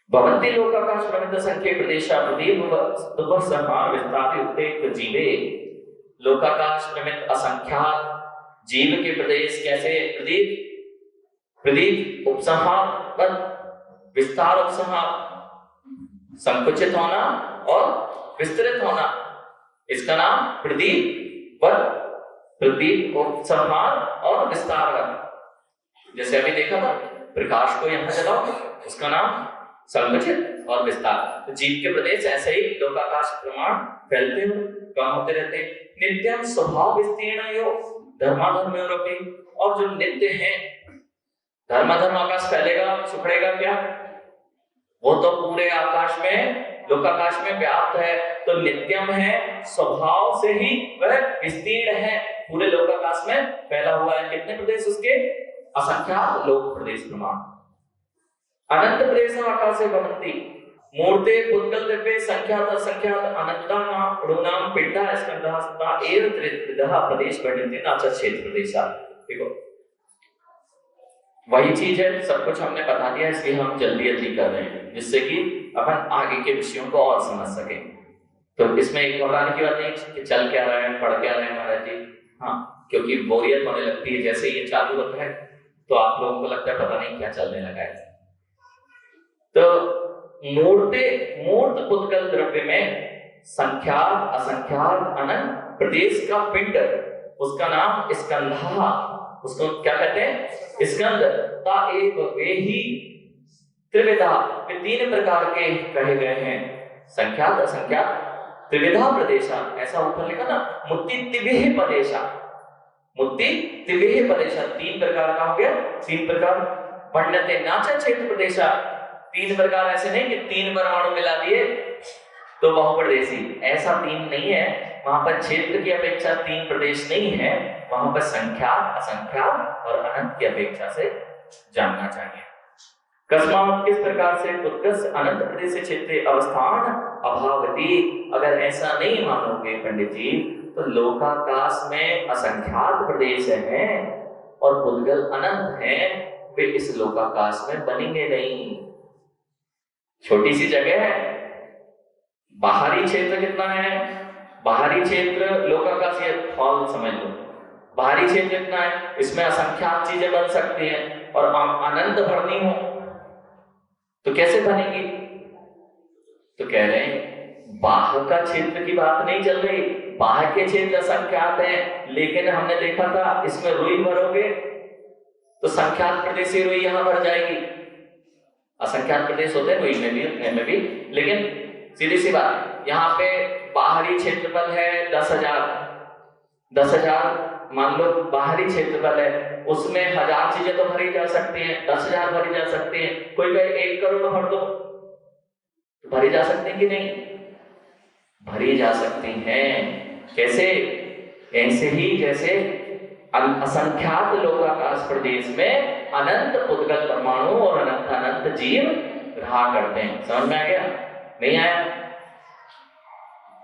भवन्ति लोकाकाश प्रमित संख्ये प्रदेशा प्रदीप दुर्संहार विस्तार युक्ते जीवे। लोकाकाश प्रमित असंख्यात जीव के प्रदेश कैसे? प्रदीप प्रदीप उपसंहार, विस्तार उपसंहार, संकुचित होना और विस्तृत होना, इसका नाम प्रदीप उपसंहार और विस्तार। जैसे अभी देखा था, प्रकाश को यहां जलाओ, उसका नाम संकुचित और विस्तार। तो जीव के प्रदेश ऐसे ही लोकाकाश प्रमाण फैलते हुए कम होते रहते हैं। नित्यम स्वभाव विस्तीर्ण यो धर्माधर्मयोरपि, और जो नित्य है, धर्माधर्म आकाश फैलेगा सुखड़ेगा क्या, वो तो पूरे आकाश में लोकाकाश में व्याप्त है। तो नित्यम है, स्वभाव से ही वह विस्तीर्ण है, पूरे लोकाकाश में फैला हुआ है। कितने प्रदेश उसके? असंख्यात लोक प्रदेश प्रमाण। अनंत प्रदेश आकाशे भवन्ति मूर्ते पुद्गल द्रव्ये संख्यात असंख्यात अनंतानां ऋणाम पिंडा स्कंधा सदा एव त्रिविधः प्रदेश वर्णन्ति नाच क्षेत्र प्रदेशा। देखो वही चीज है, सब कुछ हमने बता दिया, इसलिए हम जल्दी जल्दी कर रहे हैं जिससे कि अपन आगे के विषयों को और समझ सके। तो इसमें एक घबराने की बात नहीं कि चल क्या रहा है, पढ़ क्या रहे हैं महाराज जी। हाँ, क्योंकि बोरियत होने लगती है जैसे ये चालू होता है, तो आप लोगों को लगता है पता नहीं क्या चलने लगा है। तो मूर्त पुद्गल द्रव्य में संख्यात असंख्यात अनंत प्रदेश का पिंड, उसका नाम स्कंधा, उसको क्या कहते हैं? स्कंद। ता एक वे ही त्रिविधा, वे तीन प्रकार के कहे गए हैं, संख्यात असंख्यात त्रिविधा प्रदेशा। ऐसा ऊपर लिखा ना, मुक्ति तिविह प्रदेशा, मुक्ति तिविह प्रदेशा, तीन प्रकार का हो गया, तीन प्रकार। पंडित नाचा क्षेत्र प्रदेशा, तीन प्रकार ऐसे नहीं कि तीन परमाणु मिला दिए तो बहुप्रदेशी, ऐसा तीन नहीं है। वहां पर क्षेत्र की अपेक्षा तीन प्रदेश नहीं है, वहां पर संख्यात असंख्यात और अनंत की अपेक्षा से जानना चाहिए। कस्मात्, किस प्रकार से? उत्कर्ष अनंत प्रदेश से क्षेत्रीय अवस्थान अभावती। अगर ऐसा नहीं मानोगे पंडित जी, तो लोकाकाश में असंख्यात प्रदेश हैं और पुद्गल अनंत हैं, वे इस लोकाकाश में बनेंगे नहीं। छोटी सी जगह है, बाहरी क्षेत्र कितना है? बाहरी क्षेत्र लोकाकाश ये हॉल समझ लो, बाहरी क्षेत्र कितना है, इसमें असंख्यात चीजें बन सकती हैं और अनंत भरनी हो तो कैसे बनेगी? तो कह रहे हैं बाहर का क्षेत्र की बात नहीं चल रही, बाहर के क्षेत्र असंख्यात हैं, लेकिन हमने देखा था इसमें रुई भरोगे तो संख्यात प्रदेश से रुई यहां भर जाएगी। असंख्यात प्रदेश होते हैं रुई में भी, लेकिन सीधी सी बात, यहाँ पे बाहरी क्षेत्रफल है 10,000 मान लो बाहरी क्षेत्रफल है, उसमें 1000 चीजें तो भरी जा सकती हैं, 10,000 भरी जा सकती हैं। कोई कहे 1 करोड़ भर दो, तो भरी जा सकती हैं कि नहीं? भरी जा सकती हैं। कैसे? ऐसे ही जैसे असंख्यात लोकाकाश प्रदेश में अनंत पुद्गल परमाणु और अनंत अनंत जीव रहा करते हैं। समझ में आ गया? नहीं आया?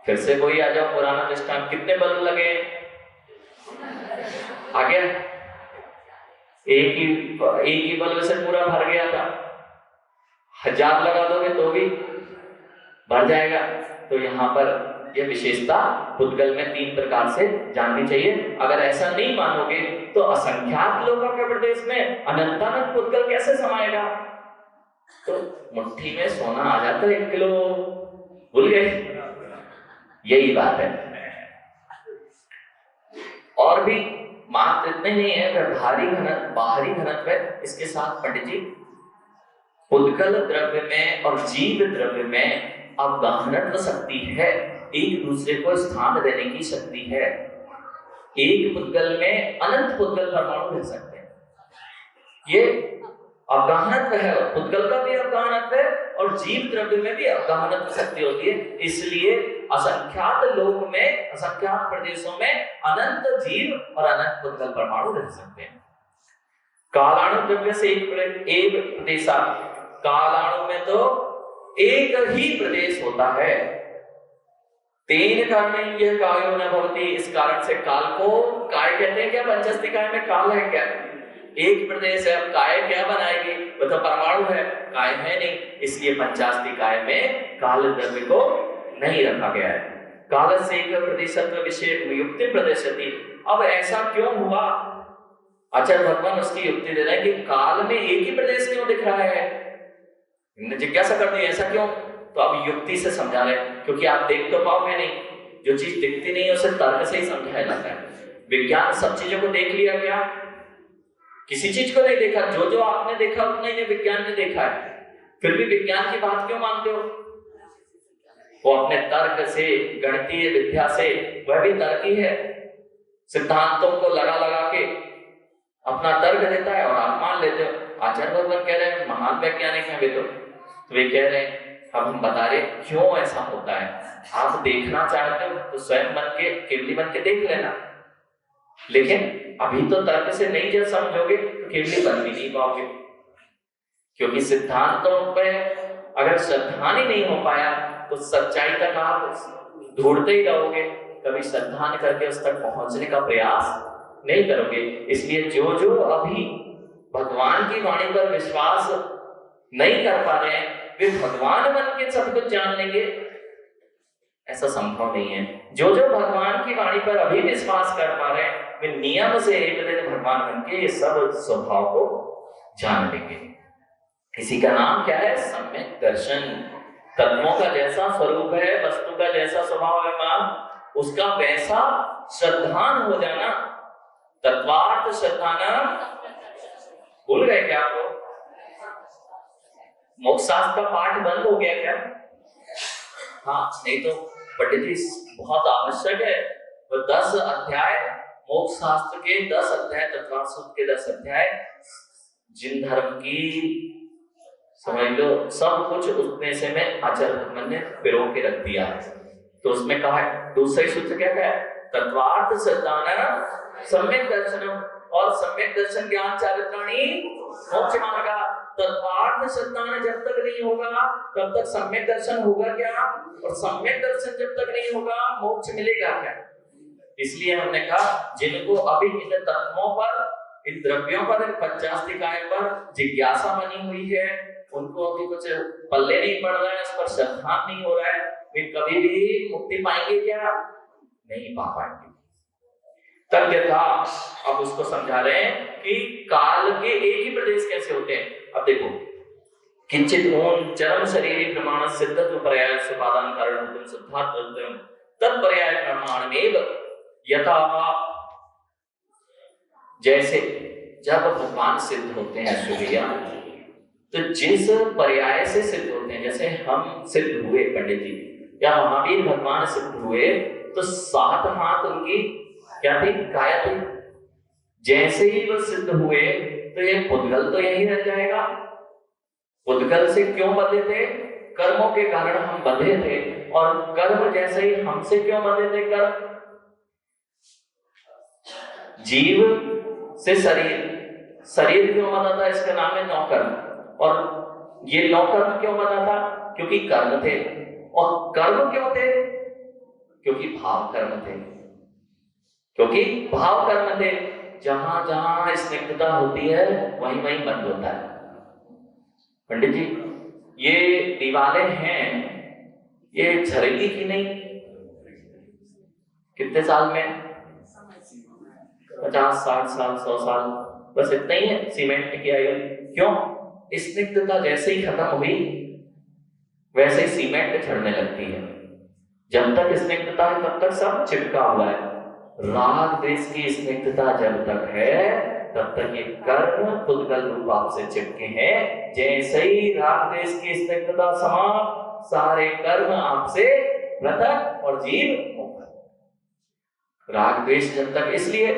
फिर से कोई आ जाओ, पुराना दृष्टांत। कितने बल्ब लगे? आ गया? एक ही बल्ब से पूरा भर गया था, 1000 लगा दोगे तो भी भर जाएगा। तो यहाँ पर यह विशेषता पुद्गल में 3 प्रकार से जाननी चाहिए। अगर ऐसा नहीं मानोगे तो असंख्यात लोगों के प्रदेश में अनंतानंत पुद्गल कैसे समाएगा? तो मुट्ठी में सोना आ जाता है 1 किलो, भूल गए? यही बात है। और भी मात्र इतने नहीं है, अगर बाहरी घनत्व है, इसके साथ पंडित जी पुद्गल द्रव्य में और जीव द्रव्य में अवगाहनत्व शक्ति है, एक दूसरे को स्थान देने की शक्ति है। एक पुद्गल में अनंत पुद्गल परमाणु रह सकते हैं, ये अवगाहनत्व है। पुद्गल का भी अवगाहनत्व है और जीव द्रव्य में भी अवगाहनत्व शक्ति होती है। इसलिए असंख्यात लोक में, असंख्यात प्रदेशों में अनंत जीव और अनंत पुद्गल परमाणु रह सकते हैं। कालाणु द्रव्य से एक प्रदेश, कालाणु में तो एक ही प्रदेश होता है। तेन कारण यह कायो न भवति, इस कारण से काल को काय कहते हैं क्या? पंचस्तिकाय में काल है क्या? एक प्रदेश है, अब काय क्या बनाएगी? वो तो परमाणु है, काय है नहीं, इसलिए पंचास्तिकाय में काल द्रव्य को नहीं रखा गया है। काल से एक प्रदेशत्व विषय युक्ति प्रदर्शति। अब ऐसा क्यों हुआ? आचार्य भगवान उसकी युक्ति दे रहे हैं कि काल में एक ही प्रदेश क्यों दिख रहा है। हमने जिज्ञासा कर दी ऐसा क्यों, तो अब युक्ति से समझा रहे हैं, क्योंकि आप देख तो पाओगे नहीं, जो चीज दिखती नहीं है उसे तर्क से ही समझाया जाता है। विज्ञान सब चीजों को देख लिया क्या? किसी चीज को नहीं देखा। जो जो आपने देखा उतना ही विज्ञान ने देखा है, फिर भी विज्ञान की बात क्यों मानते हो? वो अपने तर्क से, गणितीय विद्या से, वह भी तर्क ही है, सिद्धांतों को लगा लगा के अपना तर्क देता है और आप मान लेते हो। आचार्य भगवान कह रहे हैं महान वैज्ञानिक हैं वे, तो वे कह रहे हैं अब हम बता रहे क्यों ऐसा होता है। आप देखना चाहते हो तो स्वयं बन के, केवली बन के देख लेना, लेकिन अभी तो तर्क से नहीं जब समझोगे तो केवली बन भी नहीं पाओगे, क्योंकि सिद्धांतों पे अगर श्रद्धान ही नहीं हो पाया तो सच्चाई तक आप ढूंढते ही रहोगे, कभी श्रद्धान करके उस तक पहुंचने का प्रयास नहीं करोगे। इसलिए जो जो अभी भगवान की वाणी पर विश्वास नहीं कर पा रहे हैं वे भगवान बन के सब कुछ जान लेंगे, ऐसा संभव नहीं है। जो जो भगवान की वाणी पर अभी विश्वास कर पा रहे हैं वे नियम से एक दिन भगवान बन के ये सब स्वभाव को जान लेंगे। इसी का नाम क्या है? सम्यक दर्शन। तत्वों का जैसा स्वरूप है, वस्तु का जैसा स्वभाव है मां, उसका वैसा श्रद्धान हो जाना। तत्वार्थ श्रद्धाना, भूल गए क्या आपको? मोक्ष शास्त्र का पाठ बंद हो गया क्या? हाँ, नहीं तो पंडित जी बहुत आवश्यक है। वो 10 अध्याय मोक्ष शास्त्र के 10 अध्याय, तत्वार्थ सूत्र के 10 अध्याय, जिन धर्म की समझ लो सब कुछ उसमें से में आचार्य भगवान ने पिरो के रख दिया है। तो उसमें कहा है, दूसरा सूत्र क्या कहा है? तत्वार्थ श्रद्धाना सम्यक दर्शनम, और सम्यक दर्शन ज्ञान चारित्राणी मोक्ष मार्गा। तत्वार्थ श्रद्धाना जब तक नहीं होगा तब तक सम्यक दर्शन होगा क्या? और सम्यक दर्शन जब तक नहीं होगा मोक्ष मिलेगा क्या? इसलिए हमने कहा जिनको अभी इन तत्वों पर, इन द्रव्यों पर, इन पंचास्तिकाय पर जिज्ञासा बनी हुई है, उनको अभी कुछ पल्ले नहीं पड़ रहा है, इस पर श्रद्धा नहीं हो रहा है, वे कभी भी मुक्ति पाएंगे क्या? नहीं पा पाएंगे। तब यथा, अब उसको समझा रहे हैं कि काल के एक ही प्रदेश कैसे होते हैं। अब देखो, किंचित ओम चरम शरीर प्रमाण सिद्धत्व पर्याय सुपादान कारण होते शुद्धात्म तत्पर्याय प्रमाणमेव यथा। जैसे जब भगवान सिद्ध होते हैं सूर्या, तो जिस पर्याय से सिद्ध होते हैं, जैसे हम सिद्ध हुए पंडित जी या महावीर भगवान सिद्ध हुए, तो 7 हाथ उनकी क्या थी? काया थी। जैसे ही वो सिद्ध हुए तो ये पुद्गल तो यही रह जाएगा। पुद्गल से क्यों बंधे थे? कर्मों के कारण हम बंधे थे, और कर्म जैसे ही हमसे क्यों बंधे थे? कर्म जीव से शरीर क्यों बना था? इसका नाम है नौकर्म। और ये नौकर्म क्यों बना था? क्योंकि कर्म थे। और कर्म क्यों थे? क्योंकि भाव कर्म थे। क्योंकि भाव कर्म थे। जहां जहां स्निग्धता होती है वहीं वहीं बंद होता है। पंडित जी ये दीवारें हैं, ये झरेगी कि नहीं? कितने साल में? 50, 60 साल, 100 साल, बस इतना ही है सीमेंट की आयु। क्यों? स्निग्धता जैसे ही खत्म हुई वैसे ही सीमेंट झड़ने लगती है। जब तक स्निग्धता है तब तक सब चिपका हुआ है। राग द्वेष की स्निग्धता जब तक है तब तक ये कर्म पुद्गल रूप आपसे चिपके हैं। जैसे ही राग द्वेष की स्निग्धता समाप्त, सारे कर्म आपसे पृथक और जीव मुक्त। राग द्वेष जब तक, इसलिए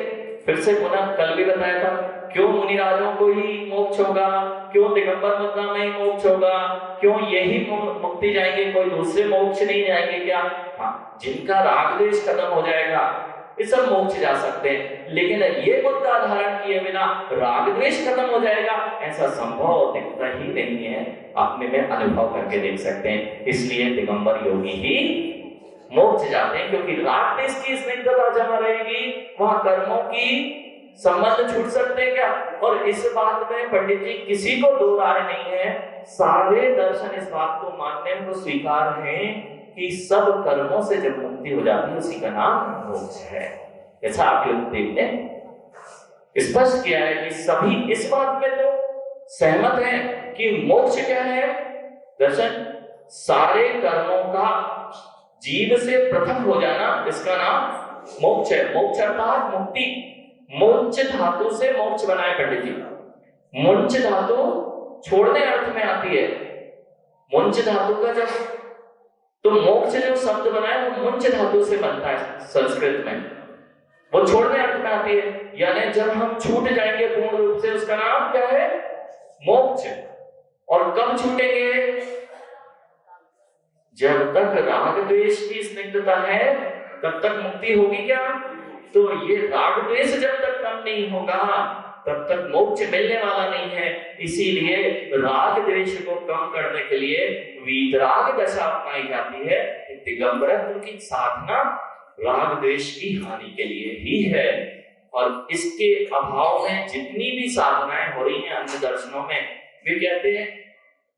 फिर से पुनः कल भी बताया था, क्यों मुनिराजों को ही मोक्ष होगा, क्यों दिगंबर मुद्रा में ही मोक्ष होगा, क्यों यही मुक्ति जाएंगे, कोई दूसरे मोक्ष नहीं जाएंगे क्या? हाँ, जिनका राग द्वेष खत्म हो जाएगा ये सब मोक्ष जा सकते हैं, लेकिन ये मुद्दा धारण किए बिना राग द्वेष खत्म हो जाएगा ऐसा संभव दिखता ही नहीं है। अपने में अनुभव करके देख सकते हैं। इसलिए दिगंबर योगी ही मोक्ष जाते हैं, क्योंकि राग द्वेष की स्निग्धता जमा रहेगी, वहां कर्मों की संबंध छूट सकते हैं क्या? और इस बात में पंडित जी किसी को दो राय नहीं है, सारे दर्शन इस बात को मानने को स्वीकार है कि सब कर्मों से जब मुक्ति हो जाती है उसी का नाम मोक्ष है। ऐसा आपके देव ने स्पष्ट किया है कि सभी इस बात में तो सहमत हैं कि मोक्ष क्या है। दर्शन, सारे कर्मों का जीव से पृथक हो जाना, इसका नाम मोक्ष है। मोक्ष अर्थात मुक्ति। मोक्ष धातु से मोक्ष बनाए पंडित जी। मुंच धातु छोड़ने अर्थ में आती है। मुंच धातु का जब तो मोक्ष जो शब्द बना है वो मुंच धातु से बनता है संस्कृत में, वो छोड़ने अर्थ में आती है। यानी जब हम छूट जाएंगे पूर्ण रूप से, उसका नाम क्या है? मोक्ष। और कब छूटेंगे? जब तक राग द्वेष की स्निग्धता है तब तक मुक्ति होगी क्या? तो ये राग द्वेष जब तक कम नहीं होगा तब तक मोक्ष मिलने वाला नहीं है। इसीलिए राग द्वेष को कम करने के लिए वीतराग दशा अपनाई जाती है। दिगंबरत्व की साधना राग द्वेष की हानि के लिए ही है। और इसके अभाव में जितनी भी साधनाएं हो रही हैं अन्य दर्शनों में, वे कहते हैं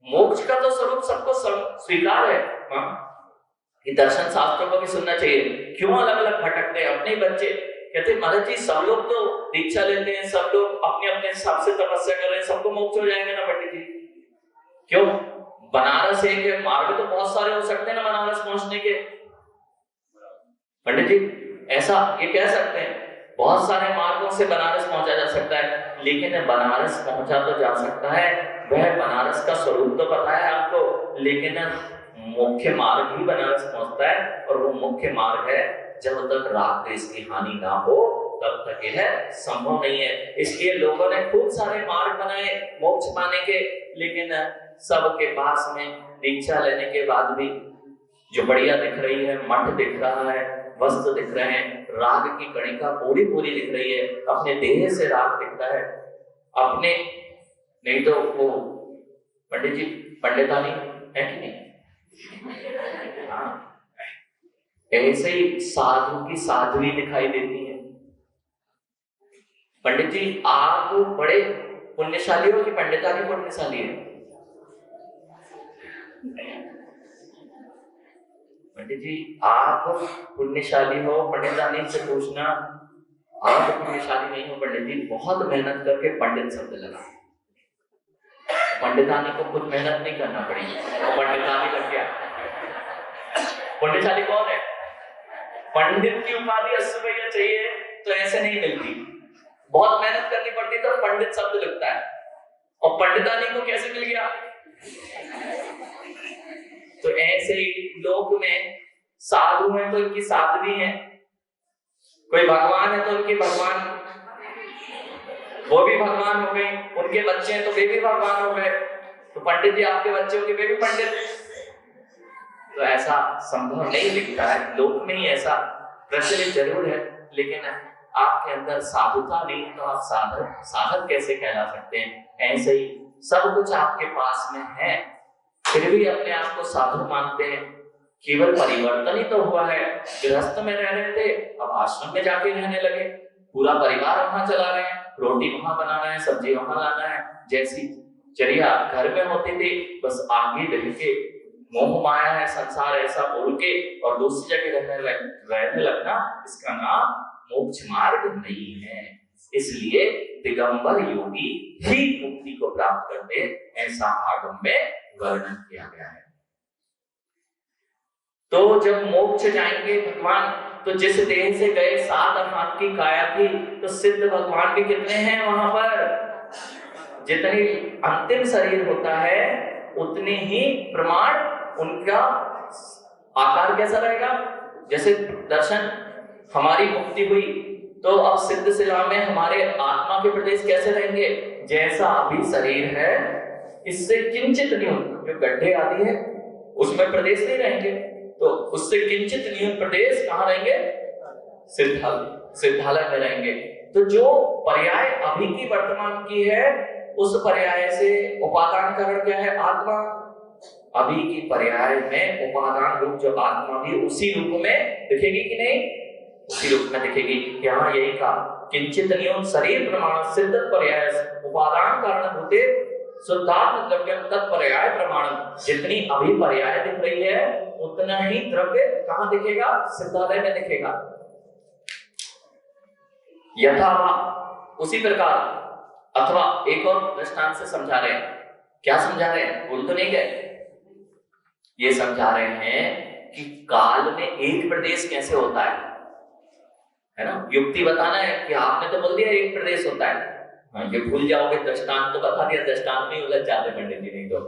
मोक्ष का तो स्वरूप सबको स्वीकार है। कि दर्शन शास्त्रों को भी सुनना चाहिए। क्यों अलग अलग भटकते हैं? अपने बच्चे कहते हैं महाराज जी सब लोग तो दीक्षा लेते हैं, सब लोग अपने अपने हिसाब से तपस्या कर रहे हैं, सबको मोक्ष हो जाएगा ना पंडित जी? क्यों? बनारस एक मार्ग तो बहुत सारे हो सकते हैं ना बनारस पहुंचने के। पंडित जी ऐसा ये कह सकते हैं बहुत सारे मार्गों से बनारस पहुंचा जा सकता है, लेकिन बनारस पहुंचा तो जा सकता है, वह बनारस का स्वरूप तो पता है आपको, लेकिन मुख्य मार्ग ही बनारस पहुंचता है। और वो मुख्य मार्ग है जब तक राग द्वेष की हानि ना हो तब तक यह संभव नहीं है। इसलिए लोगों ने खूब सारे मार्ग बनाए मोक्ष पाने के, लेकिन सबके पास में दीक्षा लेने के बाद भी जो बढ़िया दिख रही है, मठ दिख रहा है, वस्त्र दिख रहे हैं, राग की कणिका पूरी पूरी दिख रही है, अपने देह से राग दिख रहा है, अपने नहीं तो वो पंडित जी पंडितानी है कि नहीं? हाँ, ऐसे ही साधु की साध्वी दिखाई देती है। पंडित जी आप बड़े पुण्यशाली हो कि पंडितानी पुण्यशाली है? पंडित जी आप पुण्यशाली हो, पंडितानी से पूछना आप पुण्यशाली नहीं हो। पंडित जी बहुत मेहनत करके पंडित शब्द लगा, पंडितानी को कुछ मेहनत नहीं करना पड़ी, पंडितानी लग गया। पुण्यशाली कौन है? पंडित की उपाधि 80 रुपया चाहिए तो ऐसे नहीं मिलती, बहुत मेहनत करनी पड़ती तो पंडित शब्द लगता है। और पंडितानी को कैसे मिल गया? तो ऐसे ही लोक में साधु हैं तो इनकी साध्वी है, कोई भगवान है तो उनके भगवान, वो भी भगवान हो गए, उनके बच्चे हैं तो वे भी भगवान हो गए। तो पंडित जी आपके बच्चे होंगे वे भी पंडित। तो ऐसा संभव नहीं दिखता है, लोक में ही ऐसा प्रचलित जरूर है, लेकिन आपके अंदर साधुता नहीं तो आप साधक कैसे कहला सकते हैं? ऐसे ही सब कुछ आपके पास में है फिर भी अपने आप को साधु मानते हैं। केवल परिवर्तन ही तो हुआ है, गृहस्थ में रह रहे थे अब आश्रम में जाके रहने लगे, पूरा परिवार वहां चला रहे हैं, रोटी वहां बनाना है, सब्जी वहां लाना है, जैसी चर्या घर में होती थी बस आगे रह के मोह माया है संसार ऐसा बोल के और दूसरी जगह रहने लगना, इसका नाम मोक्ष मार्ग नहीं है। इसलिए दिगंबर योगी ही मुक्ति को प्राप्त करते ऐसा आगम में वर्णन किया गया है। तो जब मोक्ष जाएंगे भगवान, तो जिस देह से गए 7 हाथ की काया थी, तो सिद्ध भगवान भी कितने हैं वहां पर? जितनी अंतिम शरीर होता है उतने ही प्रमाण उनका आकार कैसा रहेगा? जैसे दर्शन हमारी मुक्ति हुई तो अब सिद्ध शिला में हमारे आत्मा के प्रदेश कैसे रहेंगे? जैसा अभी शरीर है इससे किंचित न्यून, जो गड्ढे आदि है उसमें प्रदेश नहीं रहेंगे, तो उससे किंचित न्यून प्रदेश कहाँ रहेंगे? सिद्धालय में रहेंगे। तो जो पर्याय अभी की वर्तमान की है उस पर्याय से उपादान कारण क्या है? आत्मा। अभी की पर्याय में उपादान रूप जो आत्मा भी उसी रूप में दिखेगी कि नहीं? उसी रूप में दिखेगी। यहाँ यही कहा किंचित न्यून शरीर प्रमाण सिद्ध पर्याय उपादान कारण होते शुद्धात्म द्रव्यम तत्पर्याय प्रमाण। जितनी अभी पर्याय दिख रही है उतना ही द्रव्य कहाँ दिखेगा? सिद्धालय में दिखेगा। यथा उसी प्रकार अथवा एक और दृष्टांत से समझा रहे हैं। क्या समझा रहे हैं, भूल तो नहीं गए? ये समझा रहे हैं कि काल में एक प्रदेश कैसे होता है ना। युक्ति बताना है कि आपने तो बोल दिया एक प्रदेश होता है, हाँ ये भूल जाओगे, दृष्टांत तो बता दिया, दृष्टांत में उलझ जाते पंडित जी, नहीं तो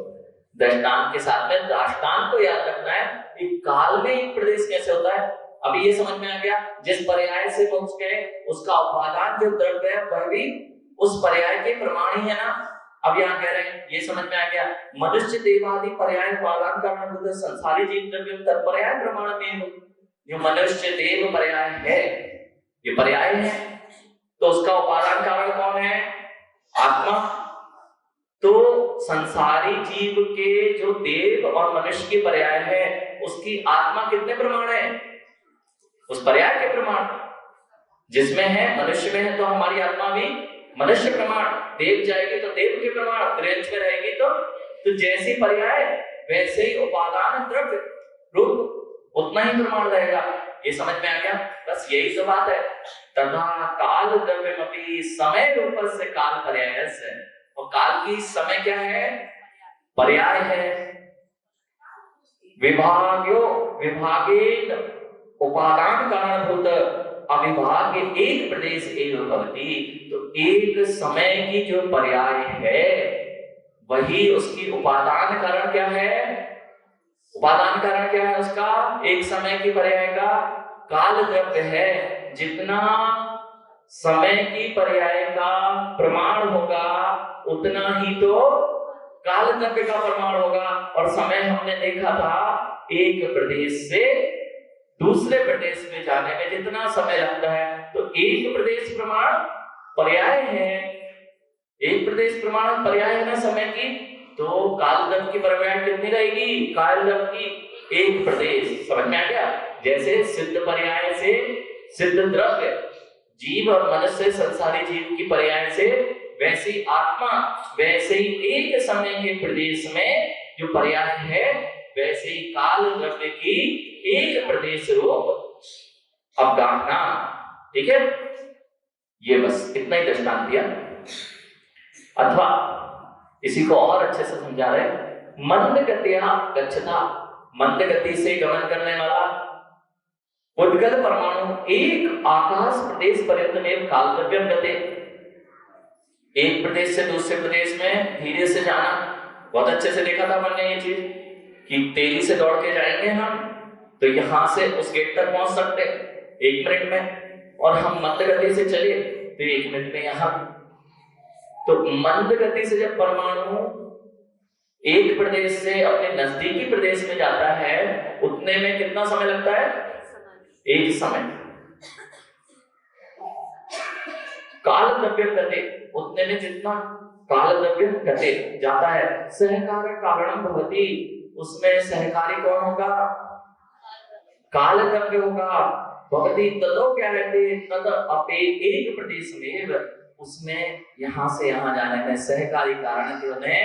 दृष्टांत के साथ में दृष्टांत को याद रखना है कि काल में एक प्रदेश कैसे होता है। अभी ये समझ में आ गया, जिस पर्याय से मोक्ष गए उसका उपादान जो द्रव्य है वह भी उस पर्याय के प्रमाण ही है ना। अब यहाँ कह रहे हैं, ये समझ में आ गया, मनुष्य देवादि पर्याय उपादान कारण संसारी जीव द्रव्य तत्पर्याय प्रमाण में जो मनुष्य देव पर्याय है, ये पर्याय है, तो उसका उपादान कारण कौन है? आत्मा। तो संसारी जीव के जो देव और मनुष्य के पर्याय है उसकी आत्मा कितने प्रमाण है? उस पर्याय के प्रमाण। जिसमें है मनुष्य में है तो हमारी आत्मा भी मनुष्य प्रमाण, देव जाएगी तो देव के प्रमाण, त्रियंश में रहेगी तो जैसी पर्याय वैसे ही उपादान द्रव्य रूप उतना ही प्रमाण रहेगा। ये समझ में आ गया? बस यही तो बात है। तथा काल द्रव्यमपि समय रूप से काल पर्याय से, और काल की समय क्या है? पर्याय है। विभाग्यो विभागेन उपादान कारणभूत अविभाज्य एक प्रदेश एवं भवति। तो एक समय की जो पर्याय है वही उसकी उपादान कारण क्या है? उपादान कारण क्या है उसका? एक समय की पर्याय का काल द्रव्य है। जितना समय की पर्याय का प्रमाण होगा उतना ही तो काल द्रव्य का प्रमाण होगा। और समय हमने देखा था, एक प्रदेश से दूसरे प्रदेश में जाने में जितना समय लगता है, तो एक प्रदेश प्रमाण पर्याय है, एक प्रदेश प्रमाण पर्याय है ना समय की। तो काल द्रव्य की पर्याय कितनी रहेगी? काल द्रव्य की एक प्रदेश। समझ में आ गया? जैसे सिद्ध पर्याय से सिद्ध द्रव्य, जीव और मनुष्य संसारी जीव की पर्याय से, वैसी आत्मा वैसे ही एक समय के प्रदेश में जो पर्याय है वैसे ही काल द्रव्य की एक प्रदेश रूप अवगाहना। ठीक है, ये बस इतना ही दृष्टांत दिया। अथवा इसी को और अच्छे से समझा रहे, मंद गत्या गच्छता, मंद गति से गमन करने वाला उद्गत परमाणु एक आकाश प्रदेश पर्यंत में काल द्रव्यम गते। एक प्रदेश से दूसरे प्रदेश में धीरे से जाना, बहुत अच्छे से देखा था हमने ये चीज कि तेजी से दौड़ के जाएंगे हम तो यहां से उस गेट तक पहुंच सकते 1 मिनट में, और हम मंद गति से चले तो 1 मिनट में यहां। तो मंद गति से जब परमाणु एक प्रदेश से अपने नजदीकी प्रदेश में जाता है उतने में कितना समय लगता है? एक समय। काल द्रव्य गते, उतने में जितना काल द्रव्य गते जाता है, सहकार कारणम भवति, उसमें सहकारी कौन होगा? काल द्रव्य होगा। भवति ततो क्या रहते तद अपे एक प्रदेश में, उसमें यहां से यहां जाने में सहकारी कारण जो है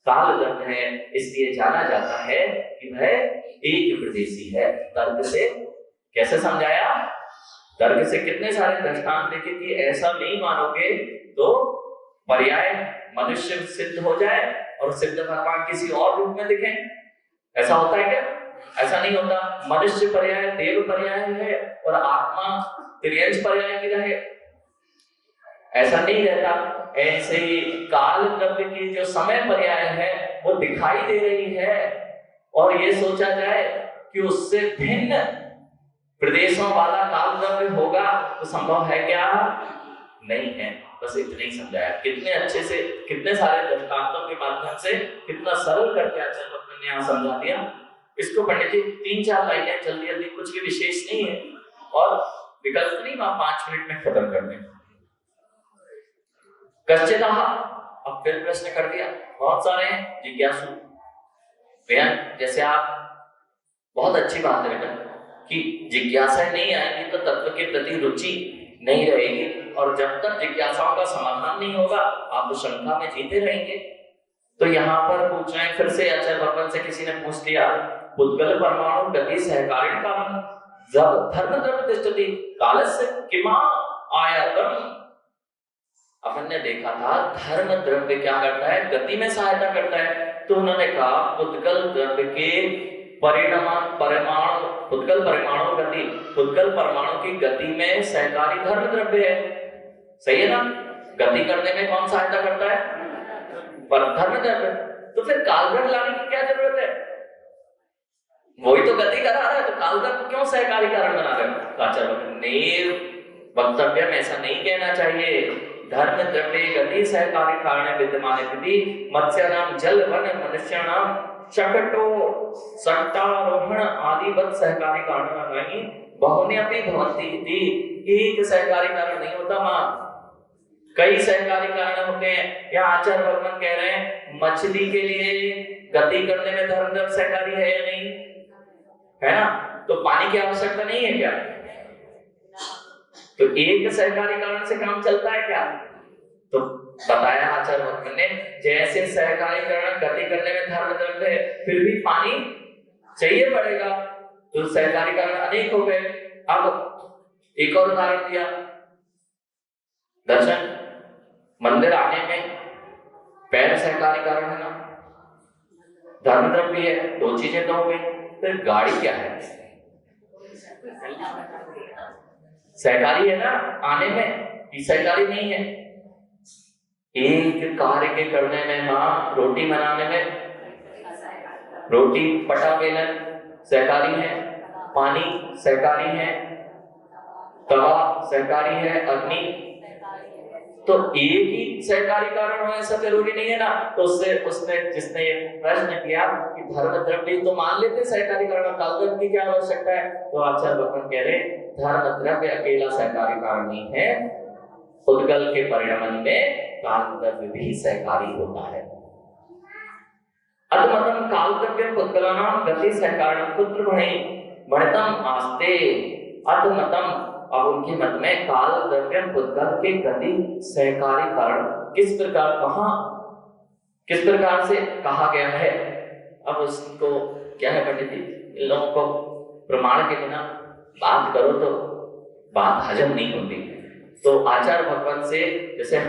काल द्रव्य है, इसलिए जाना जाता है कि वह एक प्रदेशी है। तर्क से कैसे समझाया? तर्क से कितने सारे दृष्टांत देखे कि ऐसा नहीं मानोगे तो पर्याय मनुष्य सिद्ध हो जाए और सिद्ध भगवान किसी और रूप में दिखे। ऐसा होता है क्या? ऐसा नहीं होता। मनुष्य पर्याय देव पर्याय है और आत्मा त्रियंश पर्याय की रहे, ऐसा नहीं रहता। ऐसे ही काल द्रव्य की जो समय पर्याय है वो दिखाई दे रही है, और ये सोचा जाए कि उससे भिन्न प्रदेशों वाला काल द्रव्य होगा तो संभव है क्या? नहीं है। बस इतना ही समझाया। कितने अच्छे से, कितने सारे दृष्टांतों के माध्यम से कितना सरल करके आचार्य भगवान ने यहाँ समझा दिया। इसको पंडित जी 3-4 लाइनें जल्दी जल्दी, कुछ भी विशेष नहीं है और विकल्प नहीं, आप 5 मिनट में खत्म कर दें। कश्चित, अब फिर प्रश्न कर दिया, बहुत सारे हैं जिज्ञासु भैया। जैसे आप, बहुत अच्छी बात है बेटा कि जिज्ञासा नहीं आएगी तो तत्व के प्रति रुचि नहीं रहेगी, और जब तक जिज्ञासाओं का समाधान नहीं होगा आप तो शंका में जीते रहेंगे। तो यहाँ पर पूछ रहे हैं फिर से, आचार्य भगवान से किसी ने पूछ लिया, पुद्गल परमाणु गति सहकारिण कारण जब धर्म द्रव्य तिष्ठति कालस्य किमा आयतम, अपन ने देखा था धर्म द्रव्य क्या करता है, गति में सहायता करता है। तो उन्होंने कहा पुद्गल द्रव्य के परमाणु पुद्गल परमाणु गति, पुद्गल परमाणु की गति में सहकारी धर्म द्रव्य है। सही है ना? गति करने में कौन सहायता करता है? पर धर्म द्रव्य। तो फिर कालगत लाने की क्या जरूरत है? वही तो गति करा रहा है, तो कालगत को क्यों सहकारी कारण बना रहे हो? आचार्य वक्तव्य में ऐसा नहीं कहना चाहिए। धर्म द्रव्य गति सहकारी कारण विद्यमान मत्स्यानाम जल वन मनुष्याणाम शकटो सट्टारोहण आदिवत सहकारी कारण नहीं बहुने अपनी भवंती इति। एक सहकारी कारण नहीं होता, मां कई सहकारी कारण होते हैं। या आचार्य भगवान कह रहे हैं मछली के लिए गति करने में धर्म द्रव्य सहकारी है या नहीं है ना? तो पानी की आवश्यकता नहीं है क्या? तो एक सहकारी कारण से काम चलता है क्या? तो बताया आचार्य भगवान ने, जैसे सहकारी कारण गति करने में धर्म द्रव्य है, फिर भी पानी चाहिए पड़ेगा, तो सहकारी कारण अनेक हो गए। अब एक और उदाहरण दिया, दर्शन मंदिर आने में पैर सहकारी कारण है ना, धर्म द्रव्य है, दो चीजें तो हो गई। फिर गाड़ी क्या है? सहकारी है ना आने में, कि सहकारी नहीं है? एक कार्य के करने में, मां रोटी बनाने में रोटी पटा बेलन सहकारी है, पानी सहकारी है, तवा सहकारी है, अग्नि। तो एक ही सहकारी कारण हो ऐसा जरूरी नहीं है ना। तो उसने जिसने प्रश्न किया कि धर्म द्रव्य तो मान लेते सहकारी कारण, कालगत की क्या आवश्यकता है? तो आचार्य भगवान कह रहे धर्म द्रव्य अकेला सहकारी कारण नहीं है, पुद्गल के परिणमन में कालद्रव्य भी सहकारी होता है। अतमतम कालद्रव्य पुद्गलानाम गति सहकारणम कुत्र भणितम आस्ते। अतमतम, अब उनके मत में काल द्रव्य पुद्गल के गति सहकारी कारण किस प्रकार से कहा गया है? अब उसको क्या है पंडित जी, इन लोगों को प्रमाण के बिना बात करो तो बात हजम नहीं होती। तो आचार्य भगवान से जैसे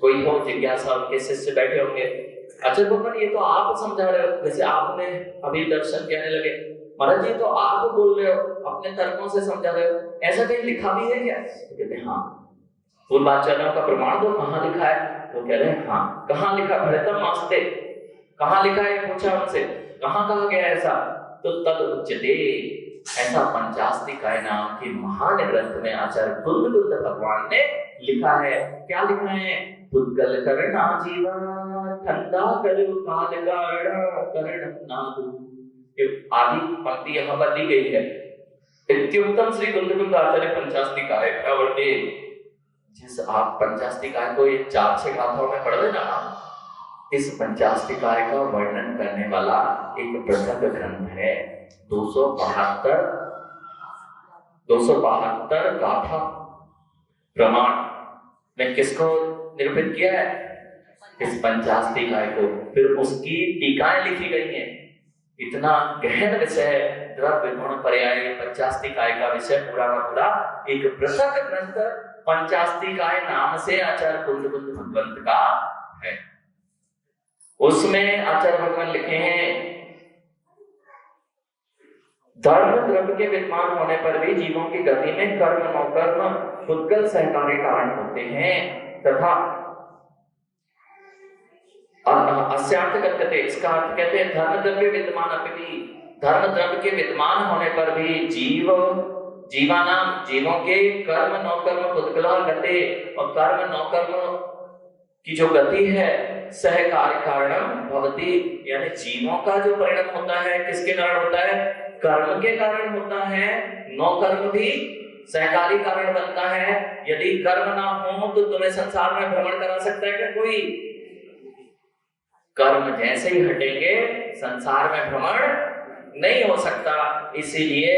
कोई हो जिज्ञासा, उनके शिष्य बैठे होंगे, आचार्य भगवान ये तो आप समझा रहे हो, जैसे आपने अभी दर्शन कहने लगे, महाराज जी तो आप बोल रहे हो, अपने तर्कों से समझा रहे हो, ऐसा कहीं लिखा भी है क्या? तो कहते हैं हाँ। पूर्वाचार्यों का प्रमाण दो, कहाँ लिखा है? तो कह रहे हैं हाँ। कहाँ लिखा? भरतम आस्ते, कहाँ लिखा है? पूछा उनसे, कहाँ कहा गया ऐसा? तो तद उच्यते, ऐसा पंचास्तिकाय नाम के महान ग्रंथ में आचार्य बुद्ध भगवान ने लिखा है। क्या लिखा है? पुद्गल करना जीवन ठंडा करो काल कारण नादु। आदि पंक्ति यहाँ पर दी गई है। इत्युक्तम श्री कुंतकुंत आचार्य पंचास्तिकाय प्रवर्ते। जिस आप पंचास्तिकाय को ये 4-6 गाथाओं में पढ़ लेना, इस पंचास्तिकाय का वर्णन करने वाला एक पृथक ग्रंथ है। 272 गाथा प्रमाण ने किसको निरूपित किया है? इस पंचास्तिकाय को। फिर उसकी टीकाएं लिखी गई हैं। इतना गहन विषय, द्रव्य गुण पर्याय पंचास्तिकाय का विषय पूरा का पूरा एक पृथक ग्रंथ पंचास्तिकाय नाम से आचार्य कुंतकुंत भगवंत का है। उसमें आचार्य भगवान लिखे हैं, धर्म द्रव्य के विद्यमान होने पर भी जीवों की गति में कर्म नौकर्म पुद्गल सहकारी कारण होते हैं तथा अस्यार्थ कथ्यते, इसका अर्थ कहते हैं धर्म द्रव्य विद्यमान अपनी, धर्म द्रव्य के विद्यमान होने पर भी जीवों के कर्म नौकर्म पुद्गला गते, और कर्म नौकर्म की जो गति है सहकारी कारणम भवति, यानी जीवों का जो परिणाम होता है किसके कारण होता है? कर्म के कारण होता है। नौकर्म भी सहकारी कारण बनता है। यदि कर्म ना हो तो तुम्हें संसार में भ्रमण करा सकता है क्या कोई? कर्म जैसे ही हटेंगे संसार में भ्रमण नहीं हो सकता। इसीलिए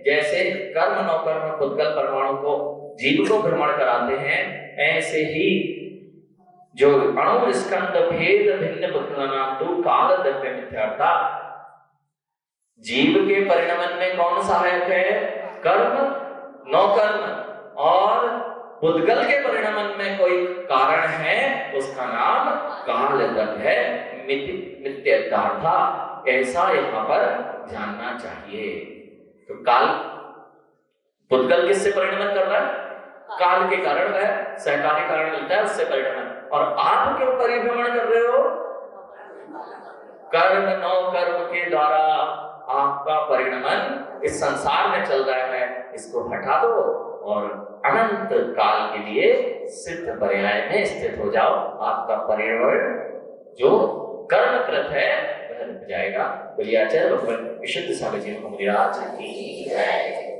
जैसे कर्म नौकर्म पुद्गल परमाणु को जीव को भ्रमण कराते हैं, ऐसे ही जो अणु स्कंद भेद भिन्न पुद्गलानां तु काल द्रव्य मिथ्यार्था, जीव के परिणमन में कौन सहायक है? कर्म नौकर्म और पुद्गल के परिणमन में कोई कारण है, उसका नाम कालदग है, मिथ्यार्था, ऐसा यहाँ पर जानना चाहिए। तो काल, पुद्गल किससे परिणमन कर रहा है? काल के कारण वह सहकारी कारण मिलता है, उससे परिणमन। और आप क्यों परिभ्रमण कर रहे हो? कर्म, नौ कर्म के द्वारा आपका परिणमन इस संसार में चल रहा है, इसको हटा दो और अनंत काल के लिए सिद्ध पर्याय में स्थित हो जाओ। आपका परिणमन जो कर्मकृत है वह रुक जाएगा। बोलिए आचार्य भगवान विशुद्ध सागर जी महाराज की जय।